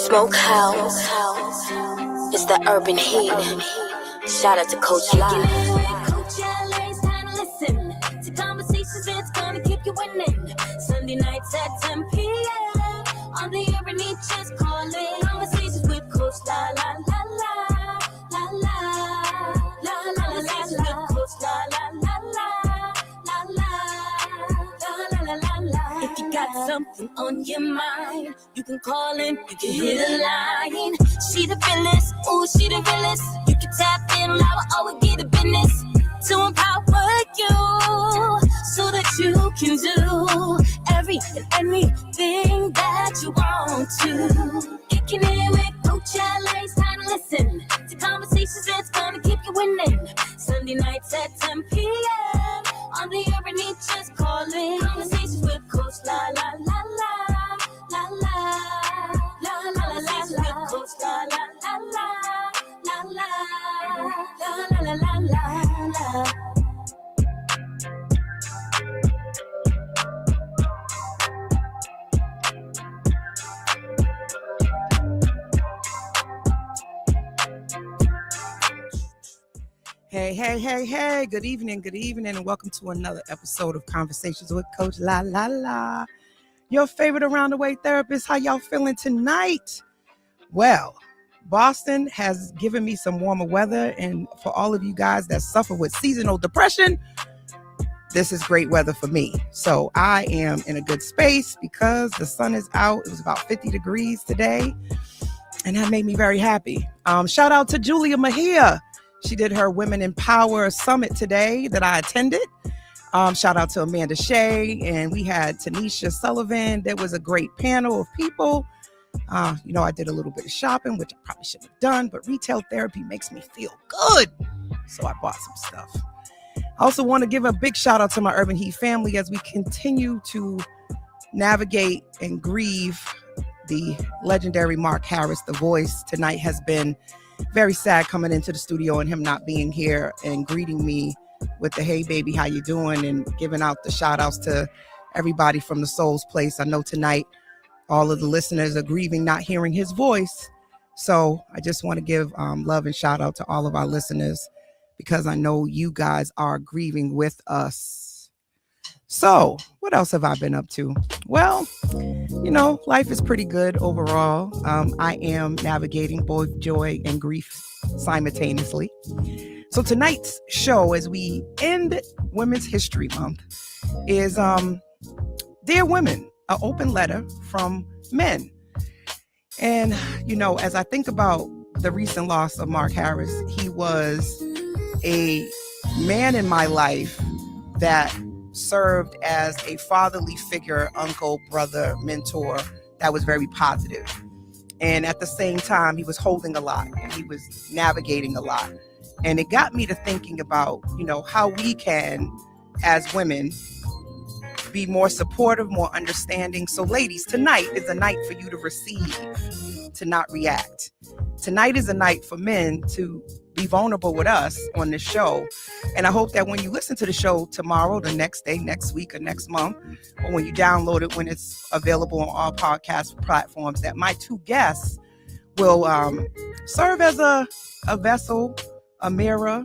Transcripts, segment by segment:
Smokehouse. It's the urban heat. Shout out to Coach Live. Coach LA's time to listen to conversations that's gonna keep you winning. Sunday nights at 10 p.m. on the urban heat, just call it. Conversations with Coach La La La La La La La La La La La. Coach La La La La La La La La La. If you got something on your mind, you can call in, you can hit a line. She the realest, ooh, she the realest. You can tap in, now always get a business to empower you so that you can do every and anything that you want to. Kicking it with Coach LA's time to listen to conversations that's gonna keep you winning. Sunday nights at 10 p.m. on the urban heat, just call it. Conversations with Coach La La La La La La La La La La La. Coach La La La La La La La La La La La. Hey. Good evening, and welcome to another episode of Conversations with Coach La La La. Your favorite around the way therapist. How y'all feeling tonight? Well, Boston has given me some warmer weather, and for all of you guys that suffer with seasonal depression, this is great weather for me. So I am in a good space because the sun is out. It was about 50 degrees today, and that made me very happy. Shout out to Julia Mejia. She did her Women in Power Summit today that I attended. Shout out to Amanda Shea, and we had Tanisha Sullivan. There was a great panel of people. I did a little bit of shopping, which I probably shouldn't have done, but retail therapy makes me feel good. So I bought some stuff. I also want to give a big shout out to my Urban Heat family as we continue to navigate and grieve the legendary Mark Harris, the voice. Tonight has been very sad coming into the studio and him not being here and greeting me with the "Hey baby, how you doing?" and giving out the shout outs to everybody from the Soul's Place. I know tonight all of the listeners are grieving not hearing his voice. So I just want to give love and shout out to all of our listeners because I know you guys are grieving with us. So what else have I been up to? Well, life is pretty good overall. I am navigating both joy and grief simultaneously. So tonight's show, as we end Women's History Month, is Dear Women, an open letter from men. And, as I think about the recent loss of Mark Harris, he was a man in my life that served as a fatherly figure, uncle, brother, mentor that was very positive. And at the same time, he was holding a lot and he was navigating a lot. And it got me to thinking about, how we can, as women, be more supportive, more understanding. So ladies, tonight is a night for you to receive, to not react. Tonight is a night for men to be vulnerable with us on this show. And I hope that when you listen to the show tomorrow, the next day, next week, or next month, or when you download it, when it's available on all podcast platforms, that my two guests will serve as a vessel, a mirror.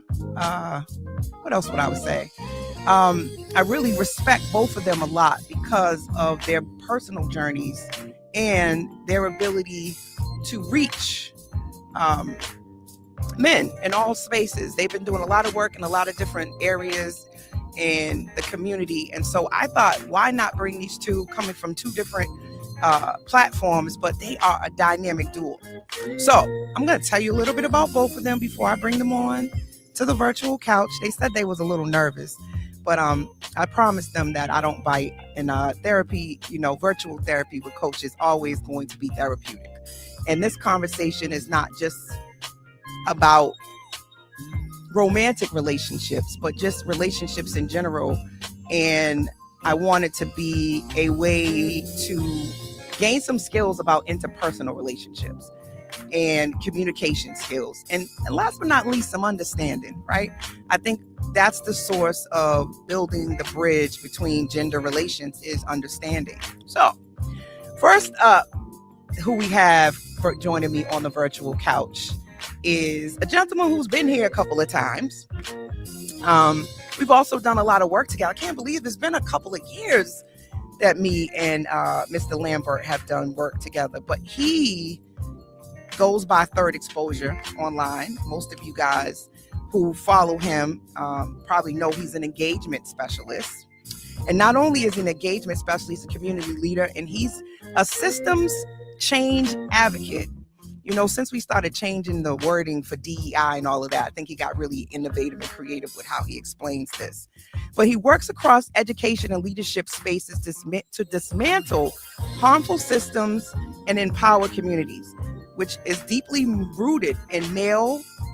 What else would I say? I really respect both of them a lot because of their personal journeys and their ability to reach men in all spaces. They've been doing a lot of work in a lot of different areas in the community. And so I thought, why not bring these two coming from two different platforms, but they are a dynamic duo. So I'm going to tell you a little bit about both of them before I bring them on to the virtual couch. They said they was a little nervous, but I promised them that I don't bite. And therapy, virtual therapy with Coach is always going to be therapeutic. And this conversation is not just about romantic relationships, but just relationships in general. And I want it to be a way to gain some skills about interpersonal relationships and communication skills. And last but not least, some understanding, right? I think that's the source of building the bridge between gender relations is understanding. So first up, who we have for joining me on the virtual couch is a gentleman who's been here a couple of times. We've also done a lot of work together. I can't believe it's been a couple of years that me and Mr. Lambert have done work together, but he goes by Third Exposure online. Most of you guys who follow him probably know he's an engagement specialist. And not only is he an engagement specialist, he's a community leader, and he's a systems change advocate. You know, since we started changing the wording for DEI and all of that, I think he got really innovative and creative with how he explains this. But he works across education and leadership spaces to dismantle harmful systems and empower communities, which is deeply rooted in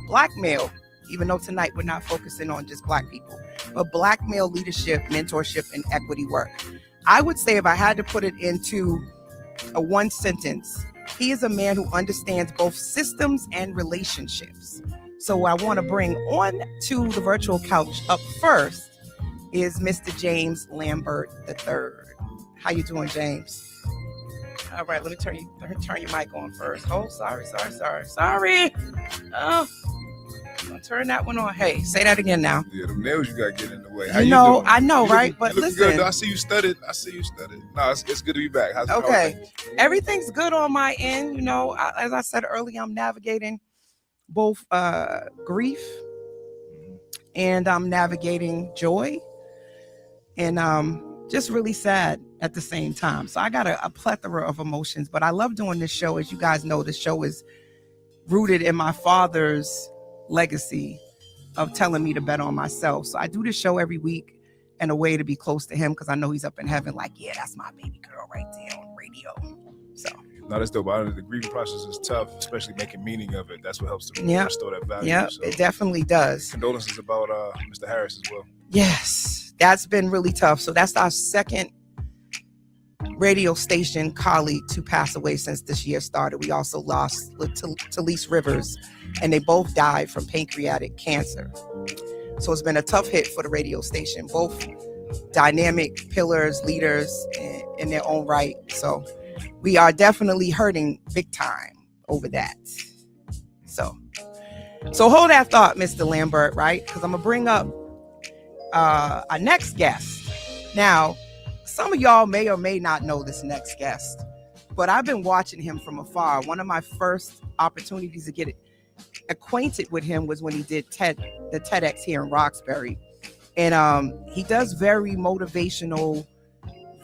Black male, even though tonight we're not focusing on just Black people, but Black male leadership, mentorship, and equity work. I would say if I had to put it into a one sentence, he is a man who understands both systems and relationships. So I want to bring on to the virtual couch up first is Mr. James Lambert III. How you doing, James? All right, let me turn your mic on first. Oh, sorry. Oh, I'm gonna turn that one on. Hey, say that again now. Yeah, them nails you gotta get in the way. How you doing? I know, right? But listen, good. I see you studied. No, it's good to be back. How's okay? Everything's good on my end. You know, as I said earlier, I'm navigating both grief and I'm navigating joy, and just really sad at the same time. So I got a plethora of emotions. But I love doing this show. As you guys know, this show is rooted in my father's legacy of telling me to bet on myself. So I do this show every week in a way to be close to him, because I know he's up in heaven like, yeah, that's my baby girl right there on radio. So no, that's dope. The grieving process is tough, especially making meaning of it. That's what helps to restore that value. Yeah, so, it definitely does. Condolences about Mr. Harris as well. Yes, that's been really tough. So that's our second radio station colleague to pass away since this year started. We also lost Talise Rivers, and they both died from pancreatic cancer. So it's been a tough hit for the radio station. Both dynamic pillars, leaders in their own right. So we are definitely hurting big time over that. So hold that thought, Mr. Lambert, right? Because I'm going to bring up our next guest. Now, some of y'all may or may not know this next guest, but I've been watching him from afar. One of my first opportunities to get acquainted with him was when he did the TEDx here in Roxbury. And he does very motivational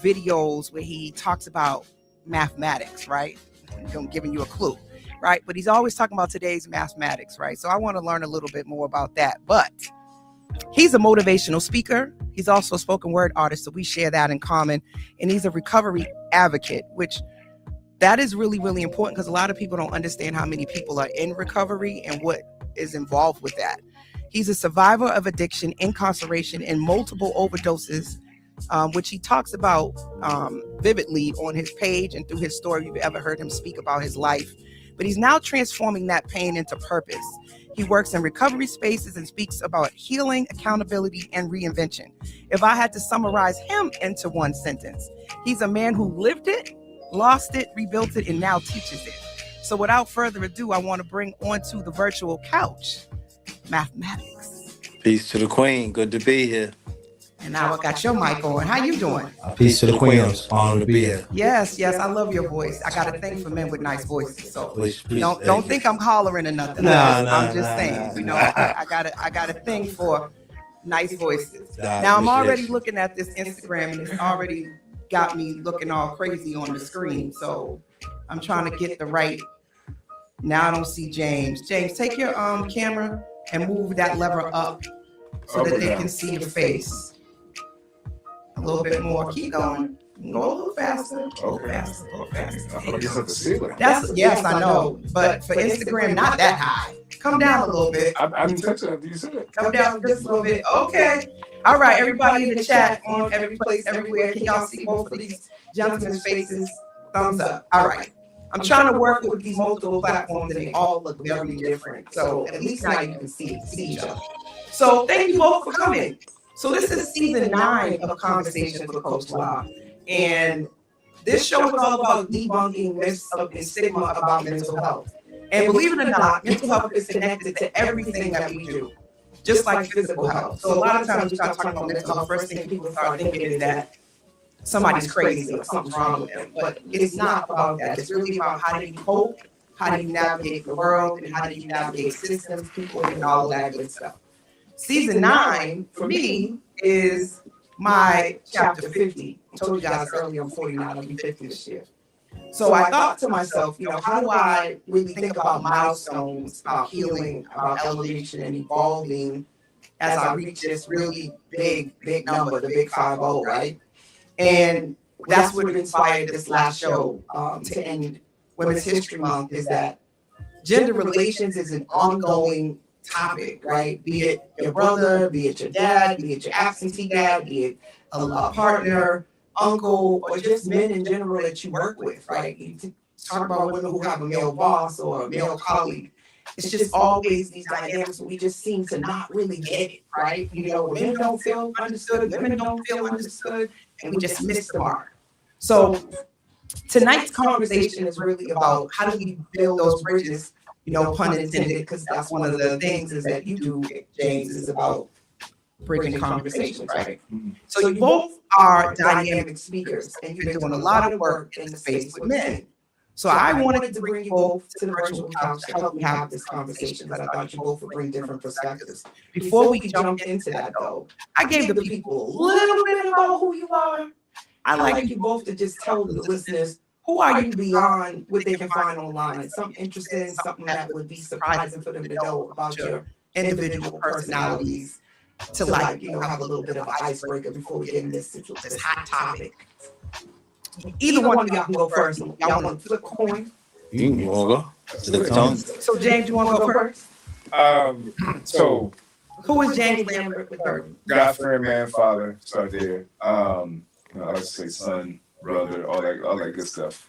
videos where he talks about mathematics, right? I'm giving you a clue, right? But he's always talking about today's mathematics, right? So I want to learn a little bit more about that. But he's a motivational speaker. He's also a spoken word artist, so we share that in common. And he's a recovery advocate, which that is really, really important, because a lot of people don't understand how many people are in recovery and what is involved with that. He's a survivor of addiction, incarceration, and multiple overdoses, which he talks about vividly on his page and through his story. If you've ever heard him speak about his life. But he's now transforming that pain into purpose. He works in recovery spaces and speaks about healing, accountability, and reinvention. If I had to summarize him into one sentence, he's a man who lived it, lost it, rebuilt it, and now teaches it. So without further ado, I want to bring onto the virtual couch, mathematics. Peace to the queen. Good to be here. And now I got your mic on. How you doing? Peace to the queens. Honored to be here. Yes, I love your voice. I got a thing for men with nice voices. So don't think I'm hollering or nothing. I'm just saying, you know, I got a thing for nice voices. Now I'm already looking at this Instagram, and it's already got me looking all crazy on the screen. So I'm trying to get the right. Now I don't see James. James, take your camera and move that lever up so that they can see your face. A little bit more. Keep going. Go a little faster. A little faster. Yes, I know. But for Instagram, not that high. Come down a little bit. I didn't touch it. You said it. Come down just a little bit. Okay. All right, everybody in the chat, on every place, everywhere. Can y'all see both of these gentlemen's faces? Thumbs up. All right. I'm trying to work with these multiple platforms, and they all look very different. So at least now you can see each other. So thank you both for coming. So this is season 9 of Conversations with Coach La. And This show is all about debunking myths and stigma about mental health. And believe it or not, mental health is connected to everything that we do, just like physical health. So a lot of times we start talking about mental health, first thing people start thinking is that somebody's crazy or something's wrong with them. But it's not about that. It's really about how do you cope, how do you navigate the world, and how do you navigate systems, people, and all that good stuff. Season 9, for me, is my chapter 50. I told you guys earlier I'm 49, I'll be 50 this year. So I thought to myself, how do I really think about milestones, about healing, about elevation and evolving as I reach this really big number, the big 50, right? And that's what inspired this last show to end Women's History Month, is that gender relations is an ongoing topic, right? Be it your brother, be it your dad, be it your absentee dad, be it a partner, uncle, or just men in general that you work with, right? You talk about women who have a male boss or a male colleague. It's just always these dynamics we just seem to not really get it, right? Men don't feel understood, women don't feel understood, and we just miss the mark. So tonight's conversation is really about how do we build those bridges, pun intended, because that's one of the things is that you do, James, is about bridging conversations, right? So you both are dynamic speakers, and you've been doing a lot of work in the space with men. So I wanted to bring you both to the virtual couch to help me have this conversation, because I thought you both would bring different perspectives. Before we jump into that, though, I gave the people a little bit about who you are. I'd like you both to just tell the listeners, who are you beyond what they can find online? Something interesting, something that would be surprising for them to know about your individual personalities, to have a little bit of an icebreaker before we get into this hot topic. Either one of y'all can go first. Y'all want to flip a coin? You want to go? Flip a coin. So James, you want to go first? So who is James Lambert with her? God, friend, man, father, start there. I like to say son, brother, all that good stuff.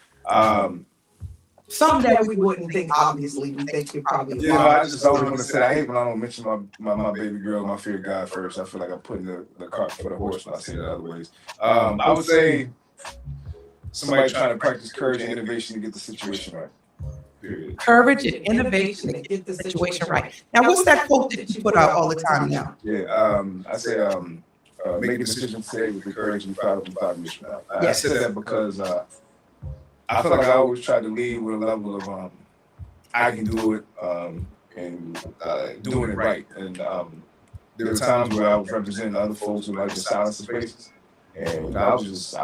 Something that we wouldn't think, obviously, we think you probably. I just always want to say I hate when I don't mention my baby girl, my fear of God first. I feel like I'm putting the cart before the horse when I say it other ways. I would say somebody trying to practice courage and innovation to get the situation right. Period. Courage and innovation to get the situation right. Now, what's that quote that you put out all the time now? Yeah, I say make a decision today with the courage and be proud of 5 years from now. I said that because I feel like I always try to lead with a level of I can do it and doing it right. And there were times where I was representing other folks who like to silence the spaces. And I was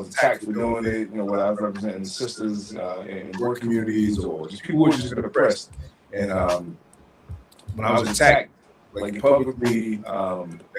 attacked for doing it, whether I was representing sisters in work communities or just people who had just been oppressed. And when I was attacked, like publicly,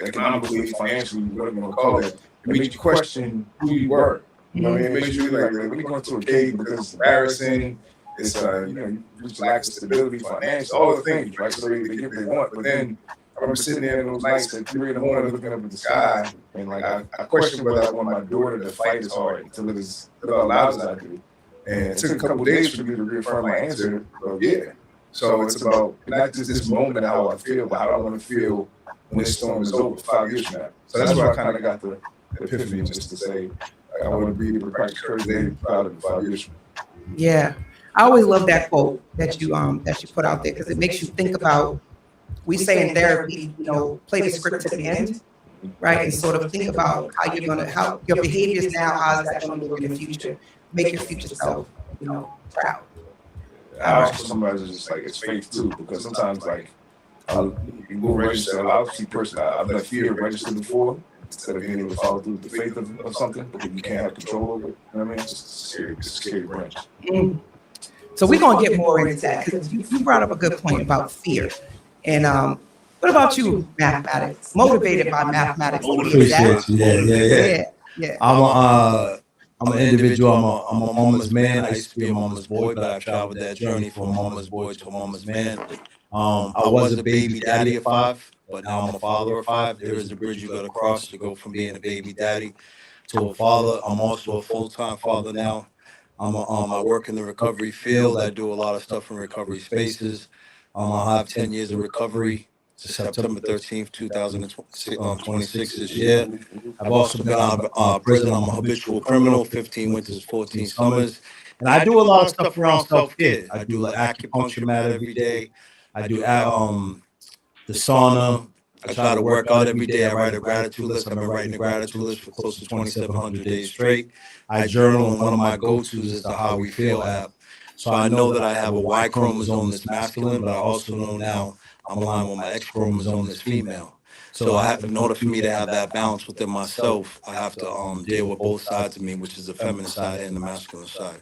economically, financially, whatever you want to call it, it made you question who you were. You know what I mean? It makes you like, let me go into a cave because it's embarrassing. It's you reach lack of stability, finance, all the things, right? So they get what they want. But then I remember sitting there in those nights at 3 a.m. looking up at the sky, and like I questioned whether I want my daughter to fight as hard, to live as loud as I do. And it took a couple of days for me to reaffirm my answer. Yeah. So it's about not just this moment how I feel, but how I want to feel when this storm is over 5 years from now. So that's where I kind of got the epiphany, just to say I want to be able to practice courage and be proud of it 5 years from now. Yeah, I always love that quote that you put out there, because it makes you think about. We say in therapy, play the script to the end, right? And sort of think about how your behaviors now, how is that going to look in the future? Make your future self, proud. I also sometimes it's just like it's faith too, because sometimes like you go register. I'll see personally, I've let fear register before instead of being able to follow through with the faith of something, because you can't have control over it. You know what I mean? It's just a scary branch. So we're gonna get more into that, because you brought up a good point about fear. And what about you, mathematics? Motivated by mathematics? Yeah. I'm an individual. I'm a mama's man. I used to be a mama's boy, but I've traveled that journey from a mama's boy to a mama's man. I was a baby daddy at 5, but now I'm a father of 5. There is a bridge you got to cross to go from being a baby daddy to a father. I'm also a full-time father now. I work in the recovery field. I do a lot of stuff in recovery spaces. I have 10 years of recovery September 13th, 2026 this year. I've also been out of prison. I'm a habitual criminal, 15 winters, 14 summers. And I do a lot of stuff around self-care. I do like acupuncture mat every day. I do the sauna. I try to work out every day. I write a gratitude list. I've been writing a gratitude list for close to 2,700 days straight. I journal, and one of my go-tos is the How We Feel app. So I know that I have a Y chromosome that's masculine, but I also know now I'm aligned with my X chromosome that's female. So I have, in order for me to have that balance within myself, I have to deal with both sides of me, which is the feminine side and the masculine side.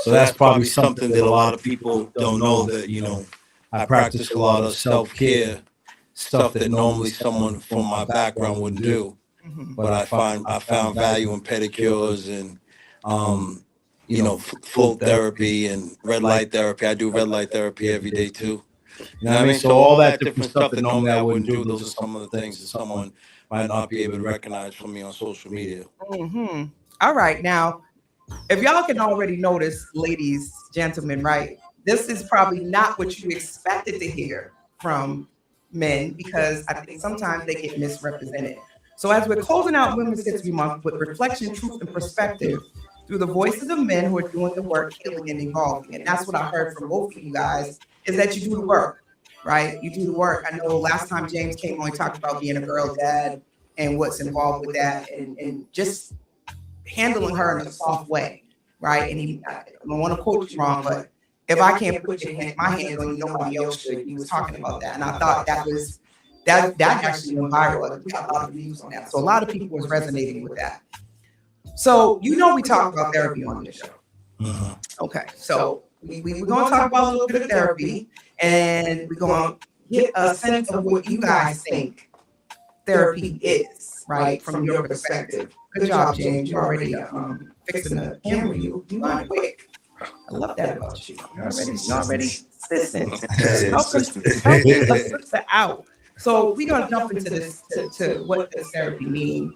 So that's probably something that a lot of people don't know, that, you know, I practice a lot of self-care, stuff that normally someone from my background wouldn't do. But I found value in pedicures and you know, float therapy and red light therapy. I do red light therapy every day too. You know what I mean? So all that different stuff that normally I wouldn't do, those are some of the things that someone might not be able to recognize from me on social media. All right. Now, if y'all can already notice, ladies, gentlemen, right? This is probably not what you expected to hear from men, because I think sometimes they get misrepresented. So as we're closing out Women's History Month with reflection, truth, and perspective through the voices of men who are doing the work, healing, and evolving. And that's what I heard from both of you guys, is that you do the work, right? You do the work. I know last time James came on, he talked about being a girl dad and what's involved with that, and just handling her in a soft way, right? And I don't want to quote you wrong, but if I can't put my hands on you, nobody else should. He was talking about that. And I thought that actually went viral. We got a lot of views on that. So a lot of people was resonating with that. So, you know, we talk about therapy on this show. Okay. So we're going to talk about a little bit of therapy, and we're going to get a sense of what you guys think therapy is, right? From your perspective. Good job, James. You're already fixing the camera. You mind quick. I love that about you. You're already listen. Help us out. So we're gonna jump into this to what does therapy mean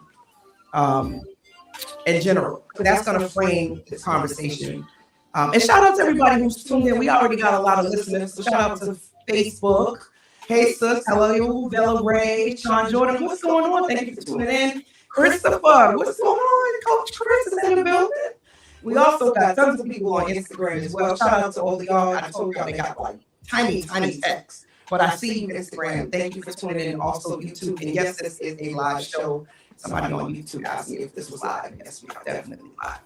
in general. So that's gonna frame this conversation. And shout out to everybody who's tuned in. We already got a lot of listeners. So shout out to Facebook. Hey sis, hello you, Bella Ray, Sean Jordan. What's going on? Thank you for tuning in. Christopher, what's going on? Coach Chris is in the building. We also got tons of people on Instagram as well. Shout out to all of y'all. I told y'all they got like tiny text. But I see you on Instagram. Thank you for tuning in. Also YouTube. And yes, this is a live show. Somebody on YouTube asked me if this was live. Yes, we are definitely live.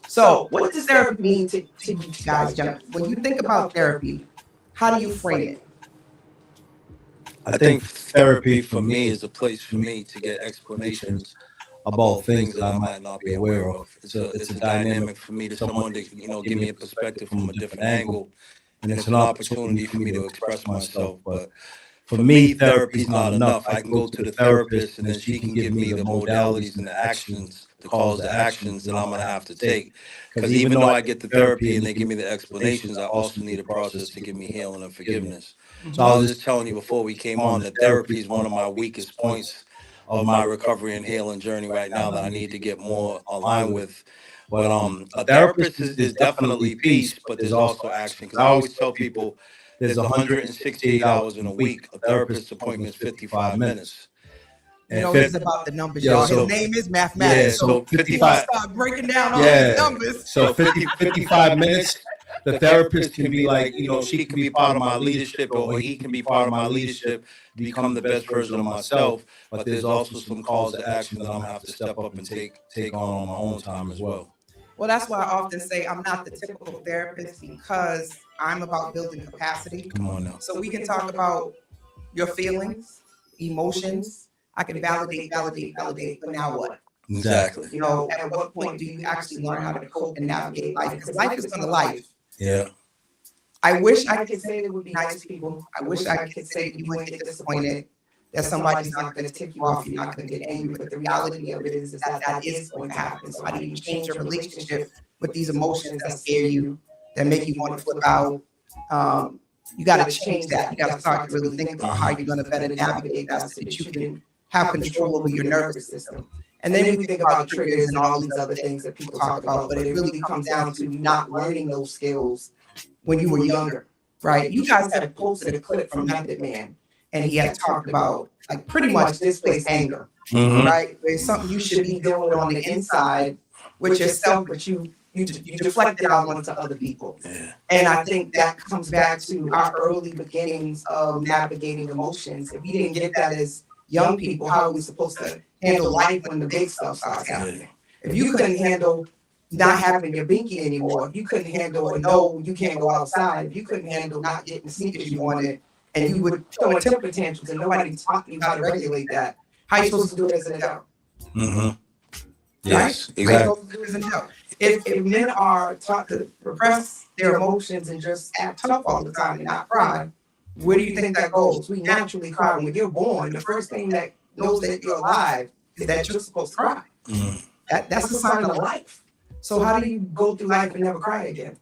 So what does therapy mean to you guys, gentlemen? When you think about therapy, how do you frame it? I think therapy for me is a place for me to get explanations about things that I might not be aware of. It's a dynamic for me, to someone to, you know, give me a perspective from a different angle, and it's an opportunity for me to express myself. But for me, therapy is not enough. I can go to the therapist, and then she can give me the modalities and the actions, the calls to actions that I'm gonna have to take. Because even though I get the therapy and they give me the explanations, I also need a process to give me healing and forgiveness. So I was just telling you before we came on that therapy is one of my weakest points of my recovery and healing journey right now that I need to get more aligned with. But a therapist is definitely peace, but there's also action. Because I always tell people there's 168 hours in a week. A therapist appointment is 55 minutes. You know, it's about the numbers, y'all. His name is mathematics. Yeah, so 55. Start breaking down all these numbers. So 55 minutes. The therapist can be like, you know, she can be part of my leadership, or he can be part of my leadership, become the best version of myself. But there's also some calls to action that I'm gonna have to step up and take on my own time as well. Well, that's why I often say I'm not the typical therapist, because I'm about building capacity. Come on now. So we can talk about your feelings, emotions. I can validate, but now what? Exactly. You know, at what point do you actually learn how to cope and navigate life? Because life is gonna life. Yeah. I wish I could say it would be nice people. I wish I could say you wouldn't get disappointed, that somebody's not going to tick you off, you're not going to get angry. But the reality of it is that is going to happen. So how do you change your relationship with these emotions that scare you, that make you want to flip out? You got to change that. You got to start to really think about how you're going to better navigate that, so that you can have control over your nervous system. And then we think about triggers and all these other things that people talk about, but it really comes down to not learning those skills when you were younger, right? You guys had posted a clip from Method Man, and he had talked about like pretty much displaced anger, Mhm. right? It's something you should be doing on the inside with yourself, but you deflect it out onto other people. Yeah. And I think that comes back to our early beginnings of navigating emotions. If we didn't get that as young people, how are we supposed to handle life when the big stuff starts happening? If you couldn't handle not having your binky anymore, if you couldn't handle no, you can't go outside, if you couldn't handle not getting the sneakers you wanted, and you would throw a temper tantrums and nobody taught you how to regulate that, how are you supposed to do it as an adult? Mhm. Yes, Right? How are you exactly. supposed to do it as an adult? If men are taught to repress their emotions and just act tough all the time and not cry, where do you think that goes? We naturally cry when you're born. The first thing that knows that you're alive is that you're supposed to cry. Mhm. That's a sign of life. So how do you go through life and never cry again?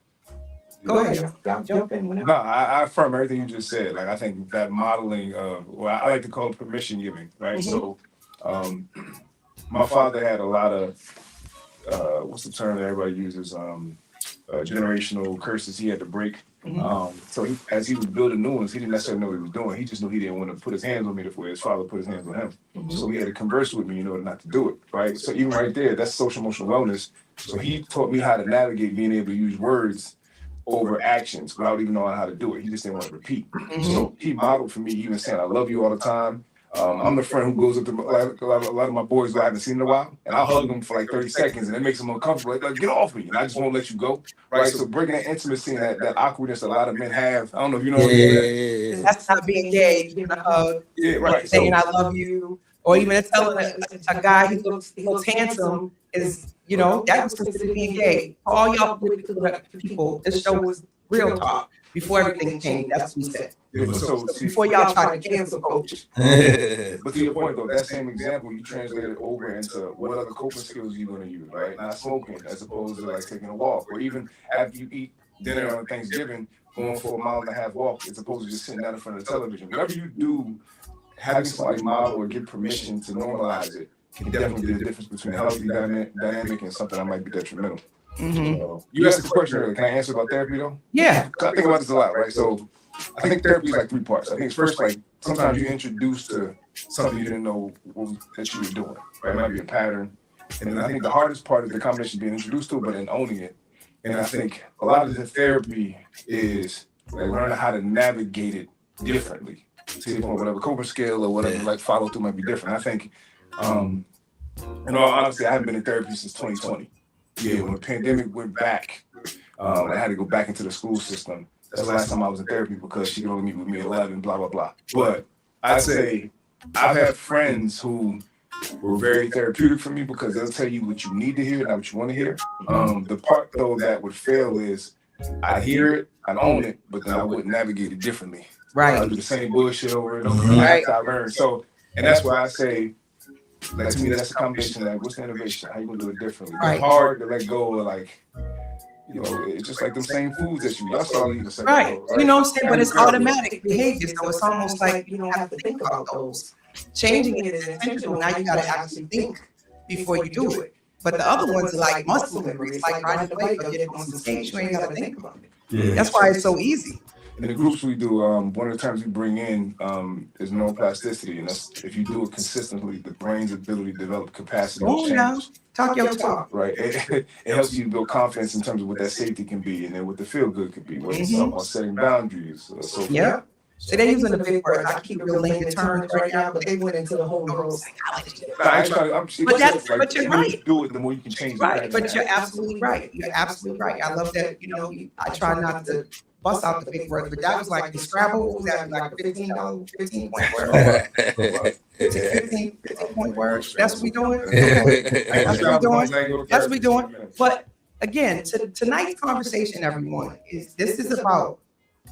Go ahead, jump in whenever. No, I affirm everything you just said. Like I think that modeling of, well, I like to call it permission giving, right? So, my father had a lot of, what's the term that everybody uses? Generational curses he had to break. So as he was building new ones, he didn't necessarily know what he was doing. He just knew he didn't want to put his hands on me the way his father put his hands on him. So he had to converse with me in order not to do it, right? So even right there, that's social emotional wellness. So he taught me how to navigate being able to use words over actions without even knowing how to do it. He just didn't want to repeat. So he modeled for me, even saying, I love you all the time. I'm the friend who goes up to like, a lot of my boys who I haven't seen in a while, and I'll hug them for like 30 seconds, and it makes them uncomfortable. Like, get off me, and I just won't let you go. Right? So breaking that intimacy and that awkwardness a lot of men have. I don't know if you know what I mean. That's not being gay. Giving a hug, Yeah, right. saying I love you, or even telling a guy who looks handsome is, that was considered being gay. All y'all political people, this show was real talk. Before everything changed, that's what we said. Yeah, so Before y'all try to cancel coach. But to your point though, that same example you translated over into what other coping skills you're going to use, right? Not smoking, as opposed to like taking a walk, or even after you eat dinner on Thanksgiving, going for a 1.5 mile walk, as opposed to just sitting down in front of the television. Whatever you do, having somebody model or give permission to normalize it can definitely be the difference between a healthy dynamic and something that might be detrimental. You asked the question earlier. Can I answer about therapy though? Yeah. I think about this a lot, right? So I think therapy is like 3 parts. I think it's first, like sometimes you're introduced to something you didn't know that you were doing, right? It might be a pattern. And then I think the hardest part is the combination of being introduced to it, but then owning it. And I think a lot of the therapy is like learning how to navigate it differently. To your point, whatever coping skill or whatever, like follow through might be different. I think, in all honesty, I haven't been in therapy since 2020. Yeah, when the pandemic went back, I had to go back into the school system. That's the last time I was in therapy because she could only meet with me at 11, blah, blah, blah. But I'd say I've had friends who were very therapeutic for me because they'll tell you what you need to hear, not what you want to hear. The part, though, that would fail is I hear it, I own it, but then I wouldn't navigate it differently. Right. I do the same bullshit over and over. Right. I learned. So, and that's why I say, like, to me, that's a combination. Like, what's the innovation? How you gonna do it differently? Right. It's hard to let go of, like, it's just like them same foods that you eat. That's all you can say. Right. You know what I'm saying? But it's automatic behavior. So it's almost like you don't have to think about those. Changing it is intentional. Now you got to actually think before you do it. But the other ones are like muscle memory. It's like riding a bike or getting on some skates. You ain't got to think about it. Yeah. That's why it's so easy. In the groups we do, one of the terms we bring in is neuroplasticity, and that's if you do it consistently, the brain's ability to develop capacity to change. Talk your talk. Right. It helps you build confidence in terms of what that safety can be, and then what the feel good could be. What it's about setting boundaries. Yeah. So they're using the big words. I keep real laying terms right now, but they went into the whole neuropsychology. But you're right. Do it, the more you can change. Right. But you're absolutely right. You're absolutely right. I love that. I try not to bust out the big words, but that was like the Scrabble. Was that like a $15 word? 15 point word. That's what we doing. That's what we doing. That's what we doing. But again, tonight's conversation, everyone, this is about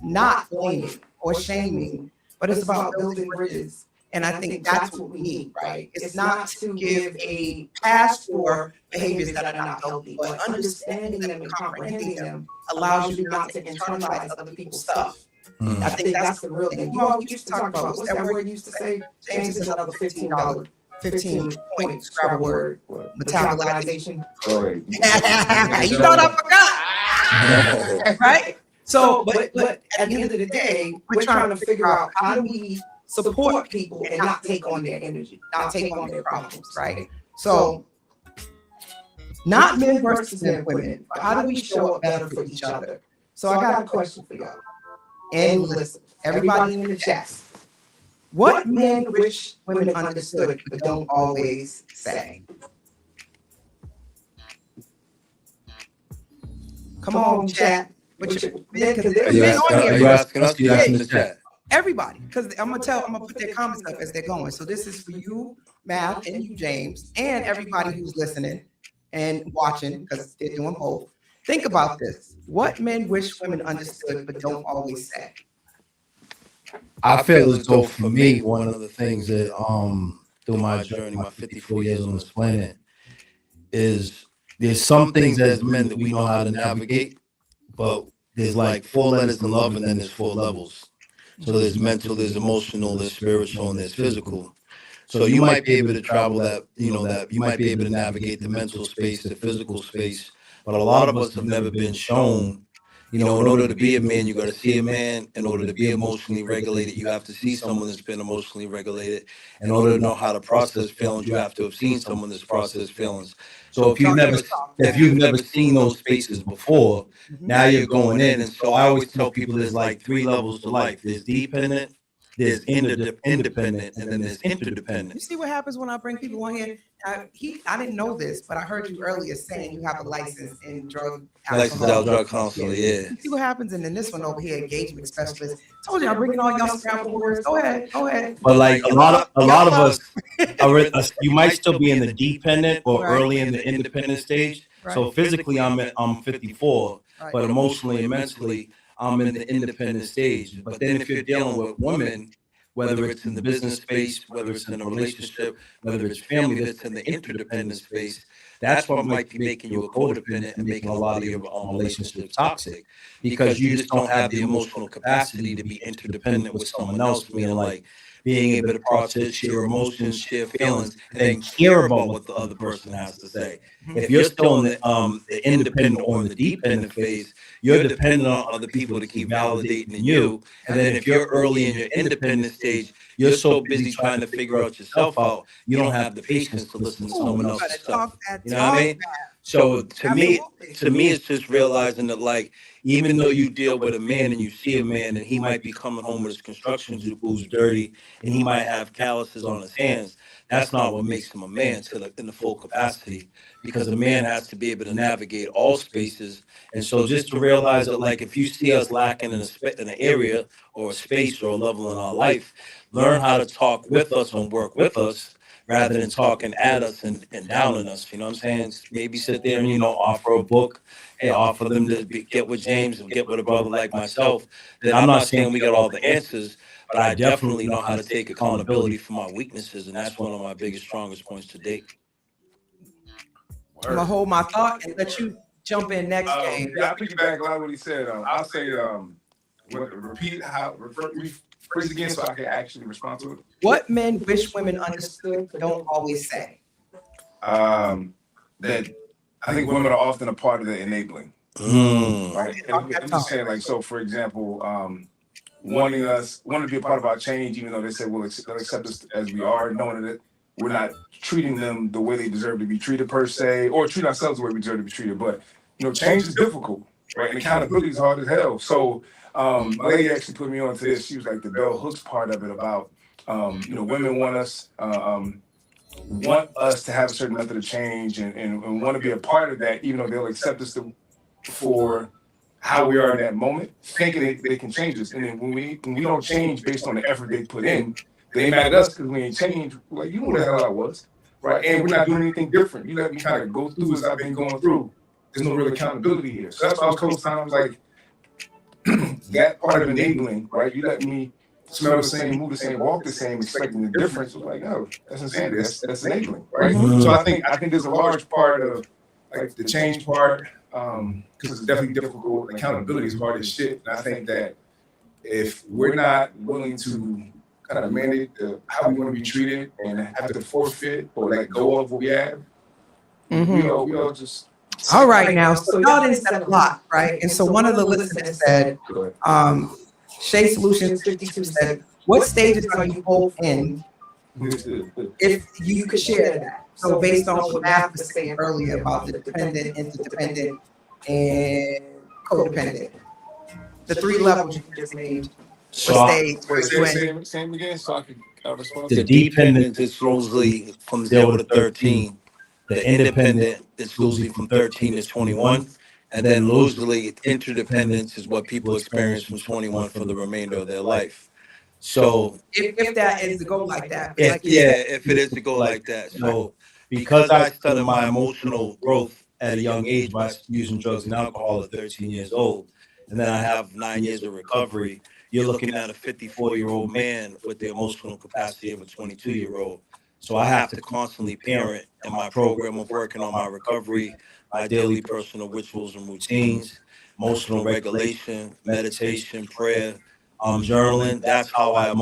not blaming or shaming, but it's about building bridges. And I think that's what we need, right? It's not to give a pass for behaviors that are not healthy, but understanding them and comprehending them allows you not to internalize other people's stuff. I think that's the real thing. We used to talk about, what's that word you used to say? James is another $15 Scrabble word. Metabolization. You thought I forgot. Right? So, but at the end of the day, we're trying to figure out how do we support people and not take on their energy, not take on their problems, right? So not men versus women, but how do we show up better for each other? So I got a question for y'all. And listen, everybody in the chat. What men wish women understood but don't always say? Come on, chat. Because there's men on here. Are you asking us? You asking the chat? Everybody, because I'm gonna put their comments up as they're going. So this is for you, Matt, and you, James, and everybody who's listening and watching, because they're doing both. Think about this. What men wish women understood but don't always say? I feel as though for me, one of the things that through my journey, my 54 years on this planet, is there's some things as men that we know how to navigate, but there's like 4 letters in love, and then there's 4 levels. So there's mental, there's emotional, there's spiritual, and there's physical. So you might be able to travel that you might be able to navigate the mental space, the physical space, but a lot of us have never been shown. In order to be a man, you got to see a man. In order to be emotionally regulated, you have to see someone that's been emotionally regulated. In order to know how to process feelings, you have to have seen someone that's processed feelings. So if you've never seen those spaces before, now you're going in. And so I always tell people there's like 3 levels to life. There's dependent, there's independent, and then there's interdependent. You see what happens when I bring people on here? I didn't know this, but I heard you earlier saying you have a license in drug counselor, yeah. You see what happens, and then this one over here, engagement specialist. Told you I'm bringing all y'all scrambled words. Go ahead. But like a lot of us, you might still be in the dependent or early in the independent stage. Right. So physically, I'm 54, right, but emotionally and mentally, I'm in the independent stage. But then if you're dealing with women, whether it's in the business space, whether it's in a relationship, whether it's family that's in the interdependent space, that's what might be making you a codependent and making a lot of your relationships toxic, because you just don't have the emotional capacity to be interdependent with someone else, meaning like being able to process, share emotions, share feelings, and then care about what the other person has to say. If you're still in the independent or in the dependent phase, you're dependent on other people to keep validating you. And then if you're early in your independent stage, you're so busy trying to figure out yourself out, you don't have the patience to listen to someone else's stuff. You know what I mean? So to me, it's just realizing that, like, even though you deal with a man and you see a man and he might be coming home with his construction boots dirty and he might have calluses on his hands, that's not what makes him a man in the full capacity, because a man has to be able to navigate all spaces. And so just to realize that, like, if you see us lacking in an area or a space or a level in our life, learn how to talk with us and work with us, rather than talking at us and down on us. You know what I'm saying? Maybe sit there and, offer a book. Hey, offer them to get with James and get with a brother like myself. That I'm not saying we got all the answers, but I definitely know how to take accountability for my weaknesses. And that's one of my biggest, strongest points to date. I'm going to hold my thought and let you jump in next game. Yeah, I piggyback a lot of what he said. I'll say, rephrase again so I can actually respond to it. What men wish women understood but don't always say? That I think women are often a part of the enabling. Right? And I'm just saying, like, so for example, wanting to be a part of our change, even though they say, well, they'll accept us as we are, knowing that we're not treating them the way they deserve to be treated per se, or treat ourselves the way we deserve to be treated. But, change is difficult, right? And accountability is hard as hell. So my lady actually put me on to this. She was like, the bell hooks part of it about, women want us to have a certain method of change and want to be a part of that, even though they'll accept us for how we are in that moment, thinking they can change us. And then when we don't change based on the effort they put in, they mad at us because we ain't changed. Like, you know what the hell I was, right? And we're not doing anything different. You let me kind of go through as I've been going through. There's no real accountability here. So that's why I was told times like that part of enabling, right? You let me smell the same, move the same, walk the same, expecting the difference. It was like, no, that's insanity. That's enabling, right? So I think there's a large part of like the change part, because it's definitely difficult. Accountability is hard as shit. And I think that if we're not willing to kind of mandate how we want to be treated and have to forfeit or let go of what we have, we all just. All right, now, so y'all didn't said a lot, right? And so one of the listeners said, Shea Solutions 52 said, What stages are you both in? If you could share that. So based on what Math was saying earlier about the dependent, interdependent, and codependent, the three levels you just named. So What stage were you in? Same again, so I can respond. the dependent is usually from 0 to 13. The independent is usually from 13 to 21. And then usually interdependence is what people experience from 21 for the remainder of their life. So If that is to go like that. if it is to go like that. So because I started my emotional growth at a young age by using drugs and alcohol at 13 years old, and then I have 9 years of recovery, you're looking at a 54-year-old man with the emotional capacity of a 22-year-old. So I have to constantly parent in my program of working on my recovery, my daily personal rituals and routines, emotional regulation, meditation, prayer, journaling. That's how I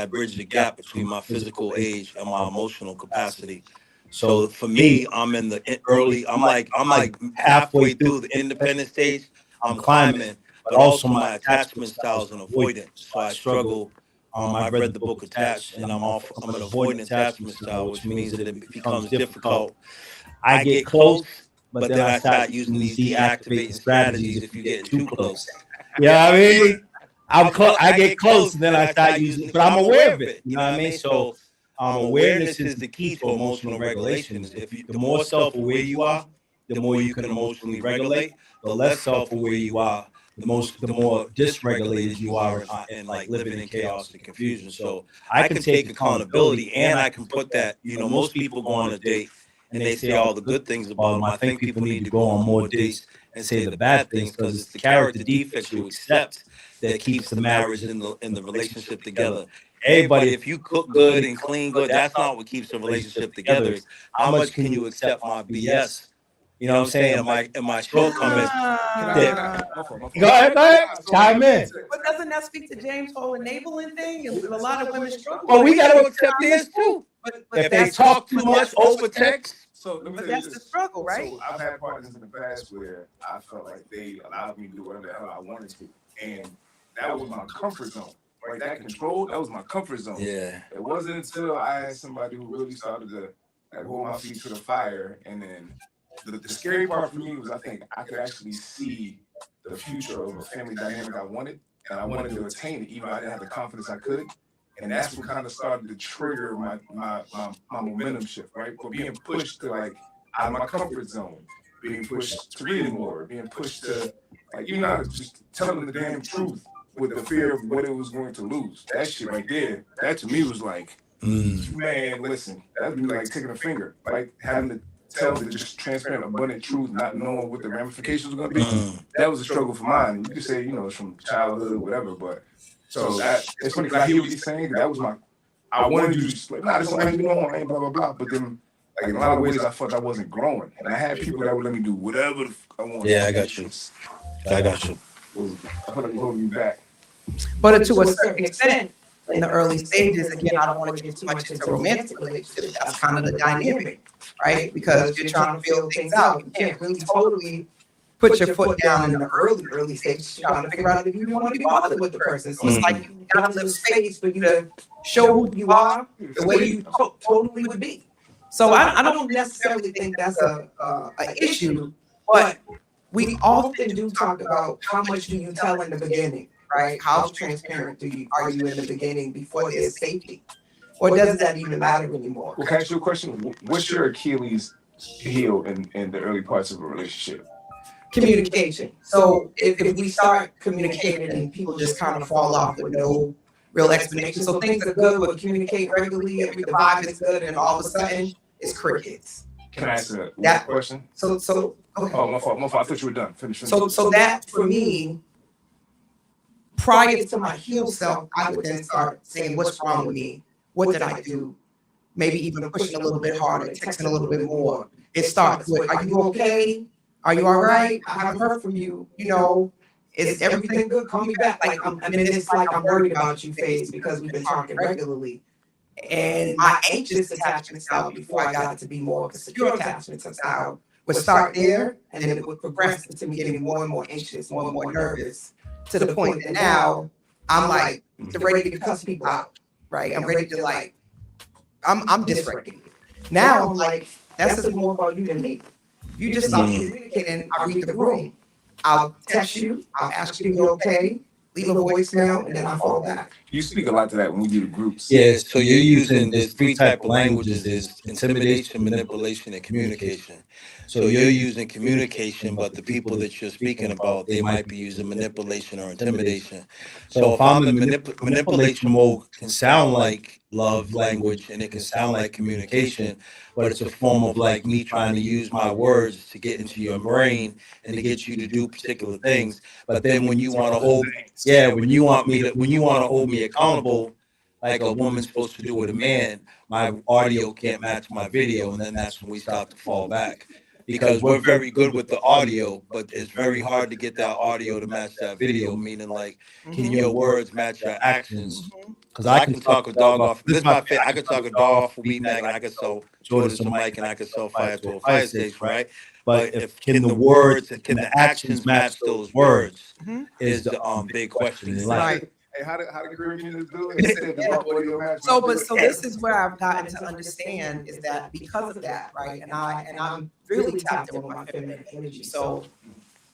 bridge the gap between my physical age and my emotional capacity. So for me, I'm in the early. I'm like halfway through the independent stage. I'm climbing, but also my attachment styles and avoidance. So I struggle. I read the book Attached, and I'm an avoidant attachment style, which means that it becomes difficult. I get close, but then I start using these deactivating strategies if you get too close. Yeah, I mean, I get close, and then I start using, but I'm aware of it. You know what I mean? So awareness is the key to emotional regulation. The more self-aware you are, the more you can emotionally regulate. The less self-aware you are, the more dysregulated you are and like living in chaos and confusion. So I can take accountability, and I can put that, most people go on a date and they say all the good things about them. I think people need to go on more dates and say the bad things, because it's the character defects you accept that keeps the marriage and the relationship together. Everybody, if you cook good and clean good, that's not what keeps the relationship together. It's how much can you accept my BS? You know what I'm saying? My shortcomings. Go ahead. Chime in. But doesn't that speak to James' whole enabling thing? And a lot of women struggle. Well, we got to accept this too. But If they talk too much over text. So But that's the struggle, right? So I've had partners in the past where I felt like they allowed me to do whatever the hell I wanted to, and that was my comfort zone. Right, that control, that was my comfort zone. Yeah. It wasn't until I had somebody who really started to hold my feet to the fire, and then the scary part for me was I think I could actually see the future of a family dynamic I wanted, and I wanted to attain it, even though I didn't have the confidence I could. And that's what kind of started to trigger my momentum shift, right? For being pushed to like out of my comfort zone, being pushed to reading more, being pushed to like just telling the damn truth with the fear of what it was going to lose. That shit right there, that to me was like, man, listen, that'd be like taking a finger, like having to tell the just transparent, abundant truth, not knowing what the ramifications were going to be. That was a struggle for mine. You could say, it's from childhood or whatever, but so it's funny because I hear what you're saying. That was I wanted you to just like, this don't have to go on, and blah, blah, blah. But then, like, in a lot of ways, I felt I wasn't growing. And I had people that would let me do whatever the fuck I wanted. Yeah, I got you. I felt like holding you back. But to a certain extent, in the early stages, again, I don't want to get too much into romantic relationships. That's kind of the dynamic, right? Because you're trying to feel things out. You can't really totally put your foot down in the early stages, trying to figure out if you want to be bothered with the person. So it's like you got to leave space for you to show who you are the way you totally would be. So I don't necessarily think that's an issue, but we often do talk about how much do you tell in the beginning, right? How transparent are you in the beginning before there's safety? Or does that even matter anymore? Well, can I ask you a question? What's your Achilles heel in the early parts of a relationship? Communication. So if we start communicating and people just kind of fall off with no real explanation. So things are good, but communicate regularly, the vibe is good, and all of a sudden it's crickets. Can I ask that question? So okay. Oh, my fault. I thought you were done. Finish. So that for me, prior to my healed self, I would then start saying, what's wrong with me? What did I do? Maybe even pushing a little bit harder, texting a little bit more. It starts with, are you okay? Are you all right? I haven't heard from you. Is everything good? Call me back. Like it's like I'm worried about you phase because we've been talking regularly. And my anxious attachment style before I got to be more of a secure attachment style would start there, and then it would progress into me getting more and more anxious, more and more nervous, to the point that now I'm like ready to cuss people out. right? I'm ready to like, I'm disrupting. Now I'm like, that says more about you than me. You just stop communicating. I read the room. I'll text you. I'll ask you to be okay. Leave a voicemail, and then I fall back. You speak a lot to that when we do the groups. Yeah, so you're using, there's three type of languages. There's intimidation, manipulation, and communication. So you're using communication, but the people that you're speaking about, they might be using manipulation or intimidation. So if I'm in manipulation mode, can sound like love language and it can sound like communication, but it's a form of like me trying to use my words to get into your brain and to get you to do particular things. But then when you want to hold, yeah, when you want to hold me accountable, like a woman's supposed to do with a man, my audio can't match my video, and then that's when we start to fall back. Because we're very good with the audio, but it's very hard to get that audio to match that video, meaning like, can your words match your actions? Because I can talk a dog off. This is my fit. I can talk a dog off with Weed Mag, and I can sell Jordan some mic, and I can sell fire to a fire station, right? But if can the words, can the actions match those words? Is the big question in life. Right. Hey, how the Caribbeans do it? They said the audio match. So this is where I've gotten to understand is that because of that, right? And I'm really tapped in with my feminine energy. So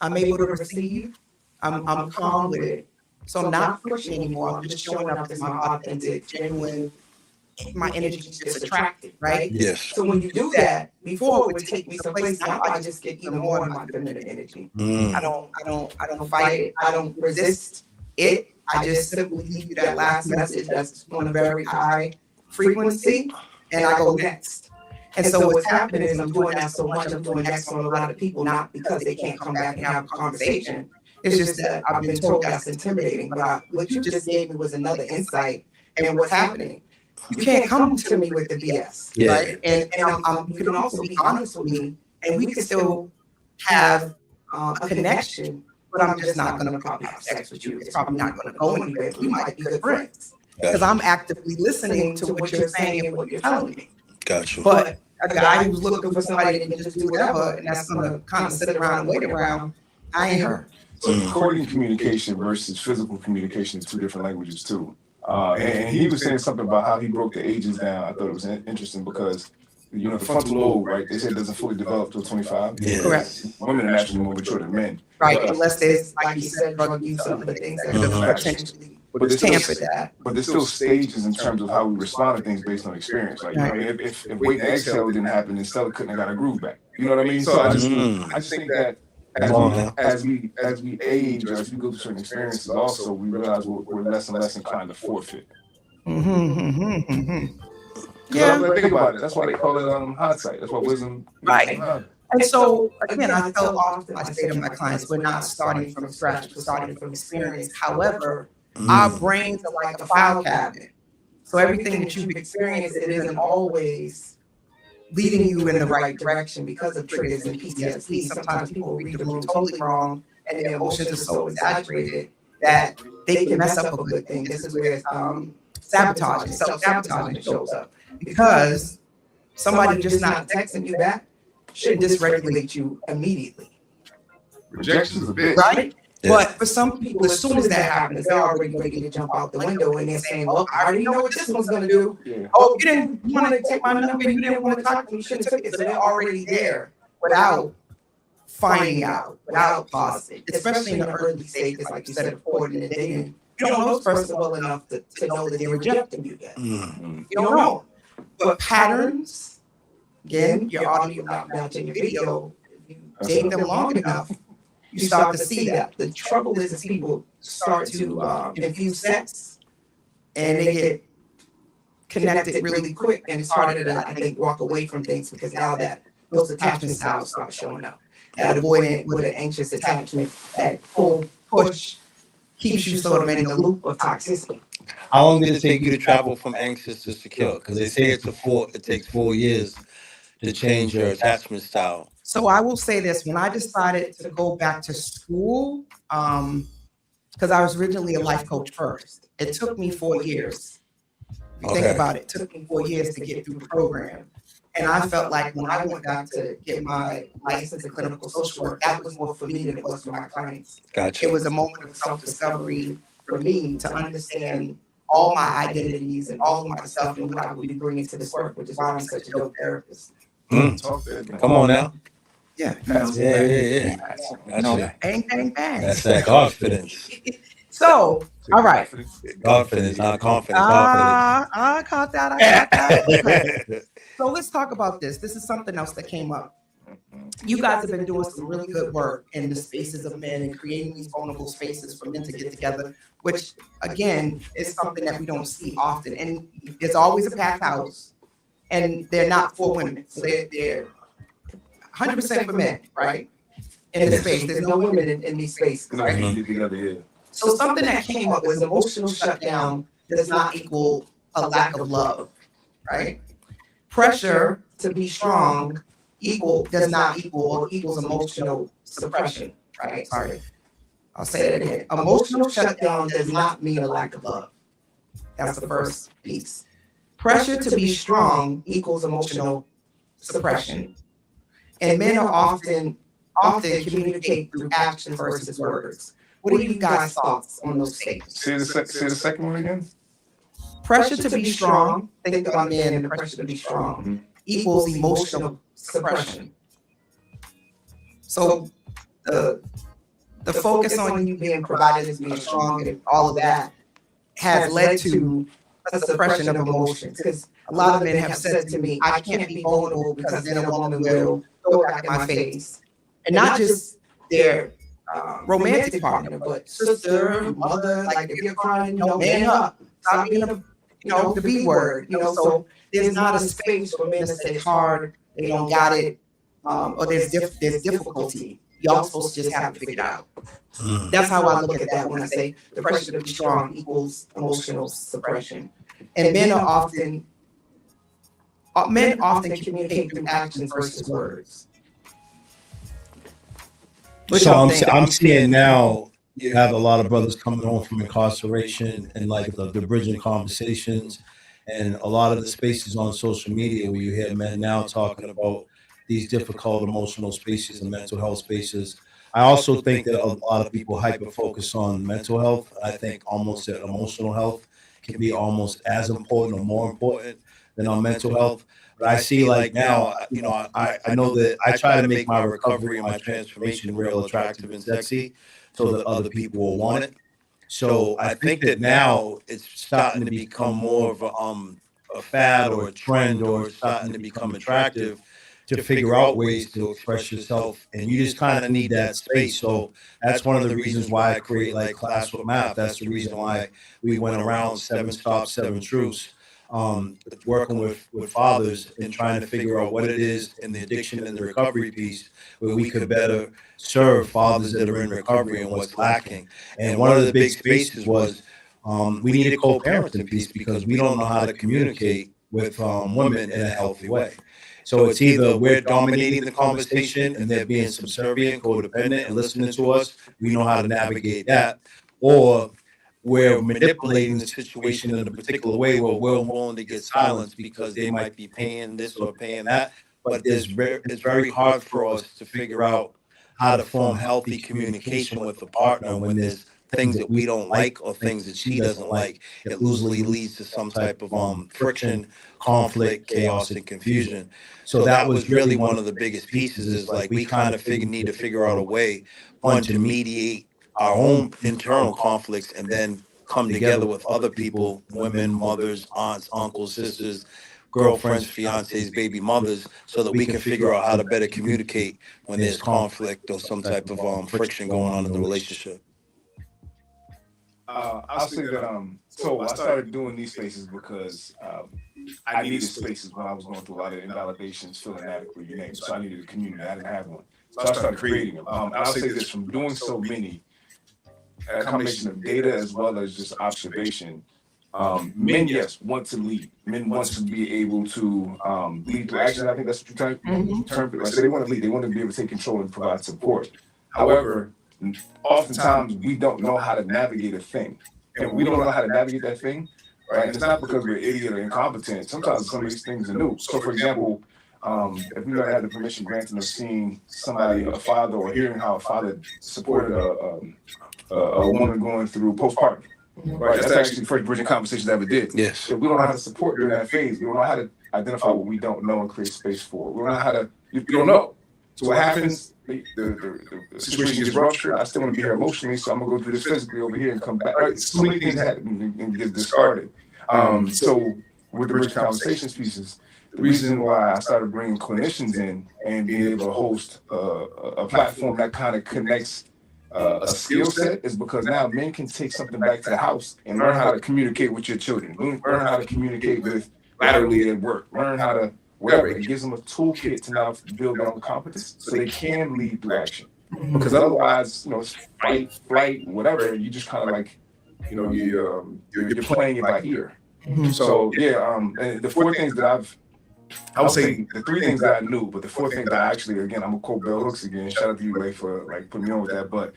I'm able to receive. I'm calm with it. So I'm not pushing anymore. I'm just showing up as my authentic, genuine. My energy is just attracted, right? Yes. So when you do that, before it would take me someplace. Now I just get even more of my feminine energy. I don't fight it. I don't resist it. I just simply leave you that last message that's on a very high frequency, and I go next. And so what's happening is I'm doing that so much. I'm doing next on a lot of people, not because they can't come back and have a conversation. It's just that I've been told that's intimidating. But what you just gave me was another insight. And what's happening? You can't come to me with the BS, right? And you can also be honest with me, and we can still have a connection. But I'm just not going to probably have sex with you. It's probably not going to go anywhere. We might be good friends because I'm actively listening to what you're saying and what you're telling me. Gotcha. But a guy who's looking for somebody that can just do whatever, and that's going to kind of sit around and wait around, I ain't her. So recording communication versus physical communication is two different languages too. And he was saying something about how he broke the ages down. I thought it was interesting because, you know, the frontal lobe, right? They said it doesn't fully develop till 25. Yeah. Correct. Women are naturally more mature than men. Right, unless there's, like you said, drug use, some of the things that could potentially tamper that. But there's still stages in terms of how we respond to things based on experience. Like, you know, if wait and exhale didn't happen, then Stella couldn't have got her groove back. You know what I mean? So I just think that as we age or as we go through certain experiences, also we realize we're less and less inclined to forfeit. Yeah, think about it. That's why they call it hindsight. That's why wisdom. Right. And so, again, I tell often, I say to my clients, we're not starting from scratch, we're starting from experience. However, our brains are like a file cabinet. So everything that you've experienced, it isn't always leading you in the right direction because of triggers and PTSD. Sometimes people read the room totally wrong, and their emotions are so exaggerated that they can mess up a good thing. This is where sabotage, self-sabotaging shows up. Because somebody just not texting you back should dysregulate you immediately. Rejection's a bitch. Right? Yeah. But for some people, as soon as that happens, they're already ready to jump out the window and they're saying, well, I already know what this one's going to do. Yeah. Oh, you didn't want to take my number, you didn't want to talk to me, you shouldn't have took it. So they're already there without finding out, without pausing, especially in the early stages, like you said, before in the dating. You don't know this person well enough to know that they're rejecting you yet. You don't know. But patterns, again, your audio not matching your video, if you date them long enough, you start to see that. The trouble is people start to infuse sex and they get connected really quick, and it's harder to, I think, walk away from things because now that those attachment styles start showing up. That avoidant with an anxious attachment, that pull, push, keeps you sort of in the loop of toxicity. How long did it take you to travel from anxious to secure? Because they say it takes 4 years to change your attachment style. So I will say this, when I decided to go back to school, because I was originally a life coach first, it took me 4 years. If you think about it, it took me 4 years to get through the program. And I felt like when I went back to get my license in clinical social work, that was more for me than it was for my clients. Gotcha. It was a moment of self-discovery for me to understand all my identities and all of my stuff and what I would be bringing to this work, which is why I'm such a dope therapist. Come on now. Yeah. Yeah. Bang, bang, bang. That's that confidence. So, all right. Confidence, not confidence. I caught that. So let's talk about this. This is something else that came up. You guys have been doing some really good work in the spaces of men and creating these vulnerable spaces for men to get together, which again is something that we don't see often. And there's always a packed house, and they're not for women. So they're 100% for men, right? In the space. There's no women in these spaces, right? So something that came up was emotional shutdown does not equal a lack of love, right? Pressure to be strong does not equal or equals emotional suppression, right? Sorry, I'll say that again. Emotional shutdown does not mean a lack of love. That's the first piece. Pressure to be strong equals emotional suppression. And men are often communicate through action versus words. What are you guys' thoughts on those statements? Say the second one again. Pressure to be strong, think about men and the pressure to be strong, equals emotional suppression. So the focus on you being provided as being strong and all of that has led to a suppression of emotions. Because a lot of men have said to me, I can't be vulnerable because then a woman will throw it back in my face. And not just their romantic partner, but sister, mother, like if you're crying, man up. Stop being the B word, so there's not a space for men to say it's hard, they don't got it, or there's difficulty. Y'all supposed to just have to figure it out. That's how I look at that when I say the pressure to be strong equals emotional suppression. And men often communicate through actions versus words. So I'm seeing now you have a lot of brothers coming home from incarceration and like the bridging conversations and a lot of the spaces on social media where you hear men now talking about these difficult emotional spaces and mental health spaces. I also think that a lot of people hyper focus on mental health. I think almost that emotional health can be almost as important or more important than on mental health. But I see like now, I know that I try to make my recovery and my transformation real attractive and sexy so that other people will want it. So I think that now it's starting to become more of a fad or a trend, or it's starting to become attractive to figure out ways to express yourself. And you just kind of need that space. So that's one of the reasons why I create like Class with Math. That's the reason why we went around 7 Stops, 7 Truths. Working with fathers and trying to figure out what it is in the addiction and the recovery piece where we could better serve fathers that are in recovery and what's lacking. And one of the big spaces was we need a co-parenting piece because we don't know how to communicate with women in a healthy way. So it's either we're dominating the conversation and they're being subservient, codependent, and listening to us. We know how to navigate that, or we're manipulating the situation in a particular way where we're willing to get silenced because they might be paying this or paying that. But it's very hard for us to figure out how to form healthy communication with the partner when there's things that we don't like or things that she doesn't like. It usually leads to some type of friction, conflict, chaos, and confusion. So that was really one of the biggest pieces is like we kind of need to figure out a way, one, to mediate our own internal conflicts and then come together with other people, women, mothers, aunts, uncles, sisters, girlfriends, fiancés, baby mothers, so that we can figure out how to better communicate when there's conflict or some type of friction going on in the relationship. I'll say that so I started doing these spaces because I needed spaces when I was going through a lot of invalidations, feeling inadequate, you name it. So I needed a community. I didn't have one. So I started creating them. I'll say this, from doing so many, a combination of data as well as just observation. Men, yes, want to lead. Men want to be able to lead through action. I think that's what you termed it. So they want to lead. They want to be able to take control and provide support. However, oftentimes we don't know how to navigate a thing. And we don't know how to navigate that thing, right? And it's not because we're idiot or incompetent. Sometimes some of these things are new. So, for example, if we don't have the permission granted of seeing somebody, a father, or hearing how a father supported a woman going through postpartum, Right, that's actually the first bridging conversations I ever did. Yes. If we don't know how to support during that phase, we don't know how to identify what we don't know and create space for. We don't know how to, you don't know. So what happens, the situation gets ruptured, I still want to be here emotionally, so I'm going to go through this physically over here and come back. Right? So many things happen and get discarded. So with the bridging conversations pieces, the reason why I started bringing clinicians in and being able to host a platform that kind of connects a skill set is because now men can take something back to the house and learn how to communicate with your children, learn how to communicate with laterally at work, learn how to whatever. It gives them a toolkit to now build their own competence so they can lead through action. Because otherwise, it's fight, flight, whatever. You just kind of like, you're playing it by ear. So yeah, and the four things that I would say the three things that I knew, but the four things that I actually, again, I'm gonna quote Bell Hooks again. Shout out to you, Lay, for like putting me on with that. But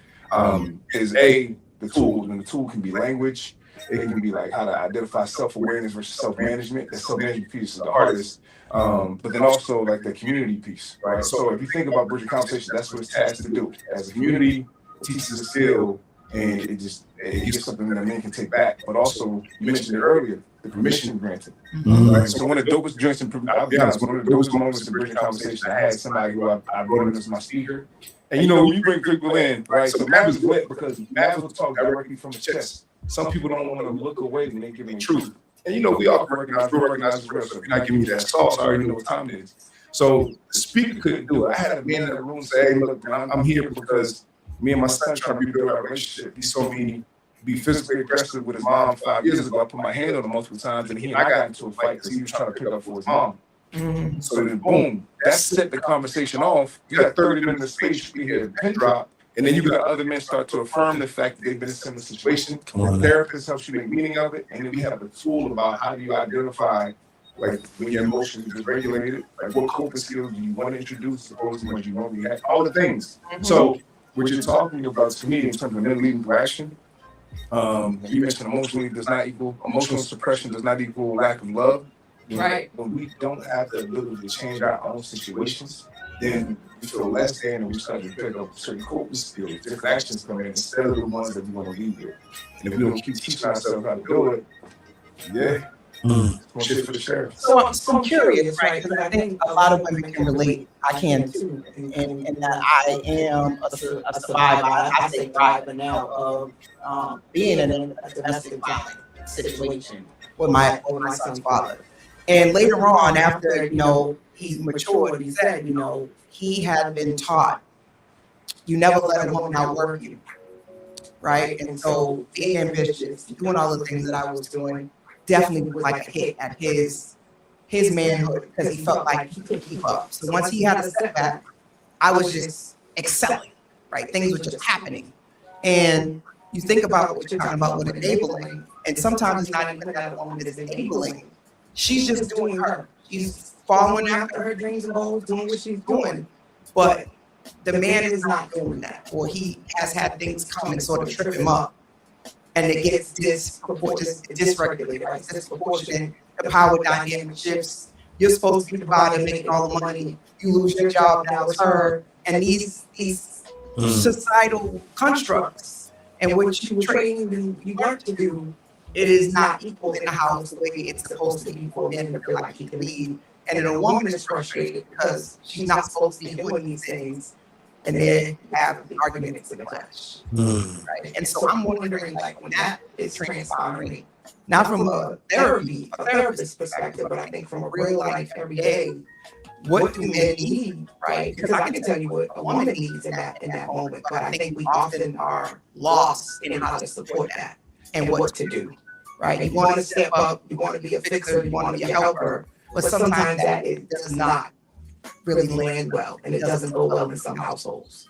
is the tool, and the tool can be language. It can be like how to identify self-awareness versus self-management. The self-management piece is the hardest. But then also like the community piece, right? So if you think about bridging conversation, that's what it's tasked to do. As a community, it teaches a skill, and it gives something that men can take back. But also, you mentioned it earlier, the permission granted. Right? So one of the dopest joints, I'll be honest, one of the dopest moments in bridging conversation, I had somebody who I brought in as my speaker. And when you bring people in, right? So Matt was lit because Matt will talk directly from the chest. Some people don't want to look away when they give me truth. And we all recognize it's real. So if you're not giving me that sauce, I already know what time it is. So the speaker couldn't do it. I had a man in the room say, hey, look, I'm here because me and my son trying to rebuild our relationship. He saw me be physically aggressive with his mom 5 years ago. I put my hand on him multiple times, and I got into a fight because he was trying to pick up for his mom. So then, boom, that set the conversation off. You got 30 minutes of space, you hear a pin drop, and then you got other men start to affirm the fact that they've been in a similar situation. The therapist helps you make meaning of it, and then we have a tool about how do you identify, like when your emotions are dysregulated, like what coping skills do you want to introduce as opposed to what you normally have, all the things. So what you're talking about to me in terms of men leading through action, you mentioned emotional suppression does not equal lack of love. Right. When we don't have the ability to change our own situations, then we feel less than, and we start to pick up certain coping skills, different actions come in instead of the ones that we want to lead with. And if we don't keep teaching ourselves how to do it, shit for the sheriff. So I'm curious, right? Because I think a lot of women can relate. I can too, and that I am a survivor. I say survivor now of being in a domestic violence situation with my son's father. And later on, after he matured, he said, he had been taught, you never let a woman outwork you, right? And so being ambitious, doing all the things that I was doing, definitely was like a hit at his manhood because he felt like he couldn't keep up. So once he had a setback, I was just excelling, right? Things were just happening. And you think about what you're talking about with enabling, and sometimes it's not even that a woman is enabling. She's just doing her. She's following after her dreams and goals, doing what she's doing. But the man is not doing that, or he has had things come and sort of trip him up. And it gets dysregulated, right? It's disproportionate. The power dynamic shifts. You're supposed to be providing, making all the money. You lose your job, now it's her. And these societal constructs and what you train and you work to do, it is not equal in the house the way it's supposed to be for men to feel like he can lead. And then a woman is frustrated because she's not supposed to be doing these things. And then have the arguments in the clash, right? And so I'm wondering, like, when that is transpiring, not from a therapist perspective, but I think from a real life, every day, what do men need, right? Because I can tell you what a woman needs in that moment, but I think we often are lost in how to support that and what to do, right? You want to step up, you want to be a fixer, you want to be a helper, but sometimes that it does not really land well, and it doesn't go well in some households.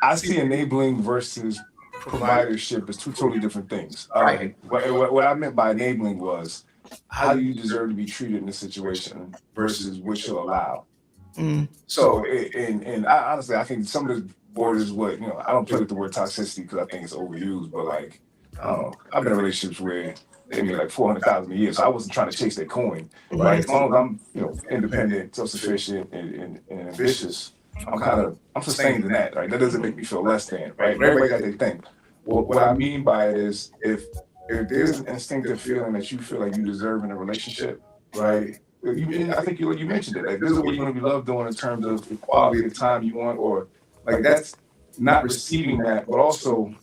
I see enabling versus providership as two totally different things. Right. What I meant by enabling was, how do you deserve to be treated in this situation versus what you'll allow? So, and I honestly, I think some of the borders, I don't play with the word toxicity because I think it's overused, but like, I've been in relationships where they made like $400,000 a year, so I wasn't trying to chase that coin. Right? As long as I'm, independent, self-sufficient, and ambitious, I'm sustained in that. Right? That doesn't make me feel less than. Right? Everybody got their thing. what I mean by it is if there's an instinctive feeling that you feel like you deserve in a relationship, right? I think you mentioned it. Like, this is what you want to be loved on in terms of the quality of the time you want, or like that's not receiving that, but also,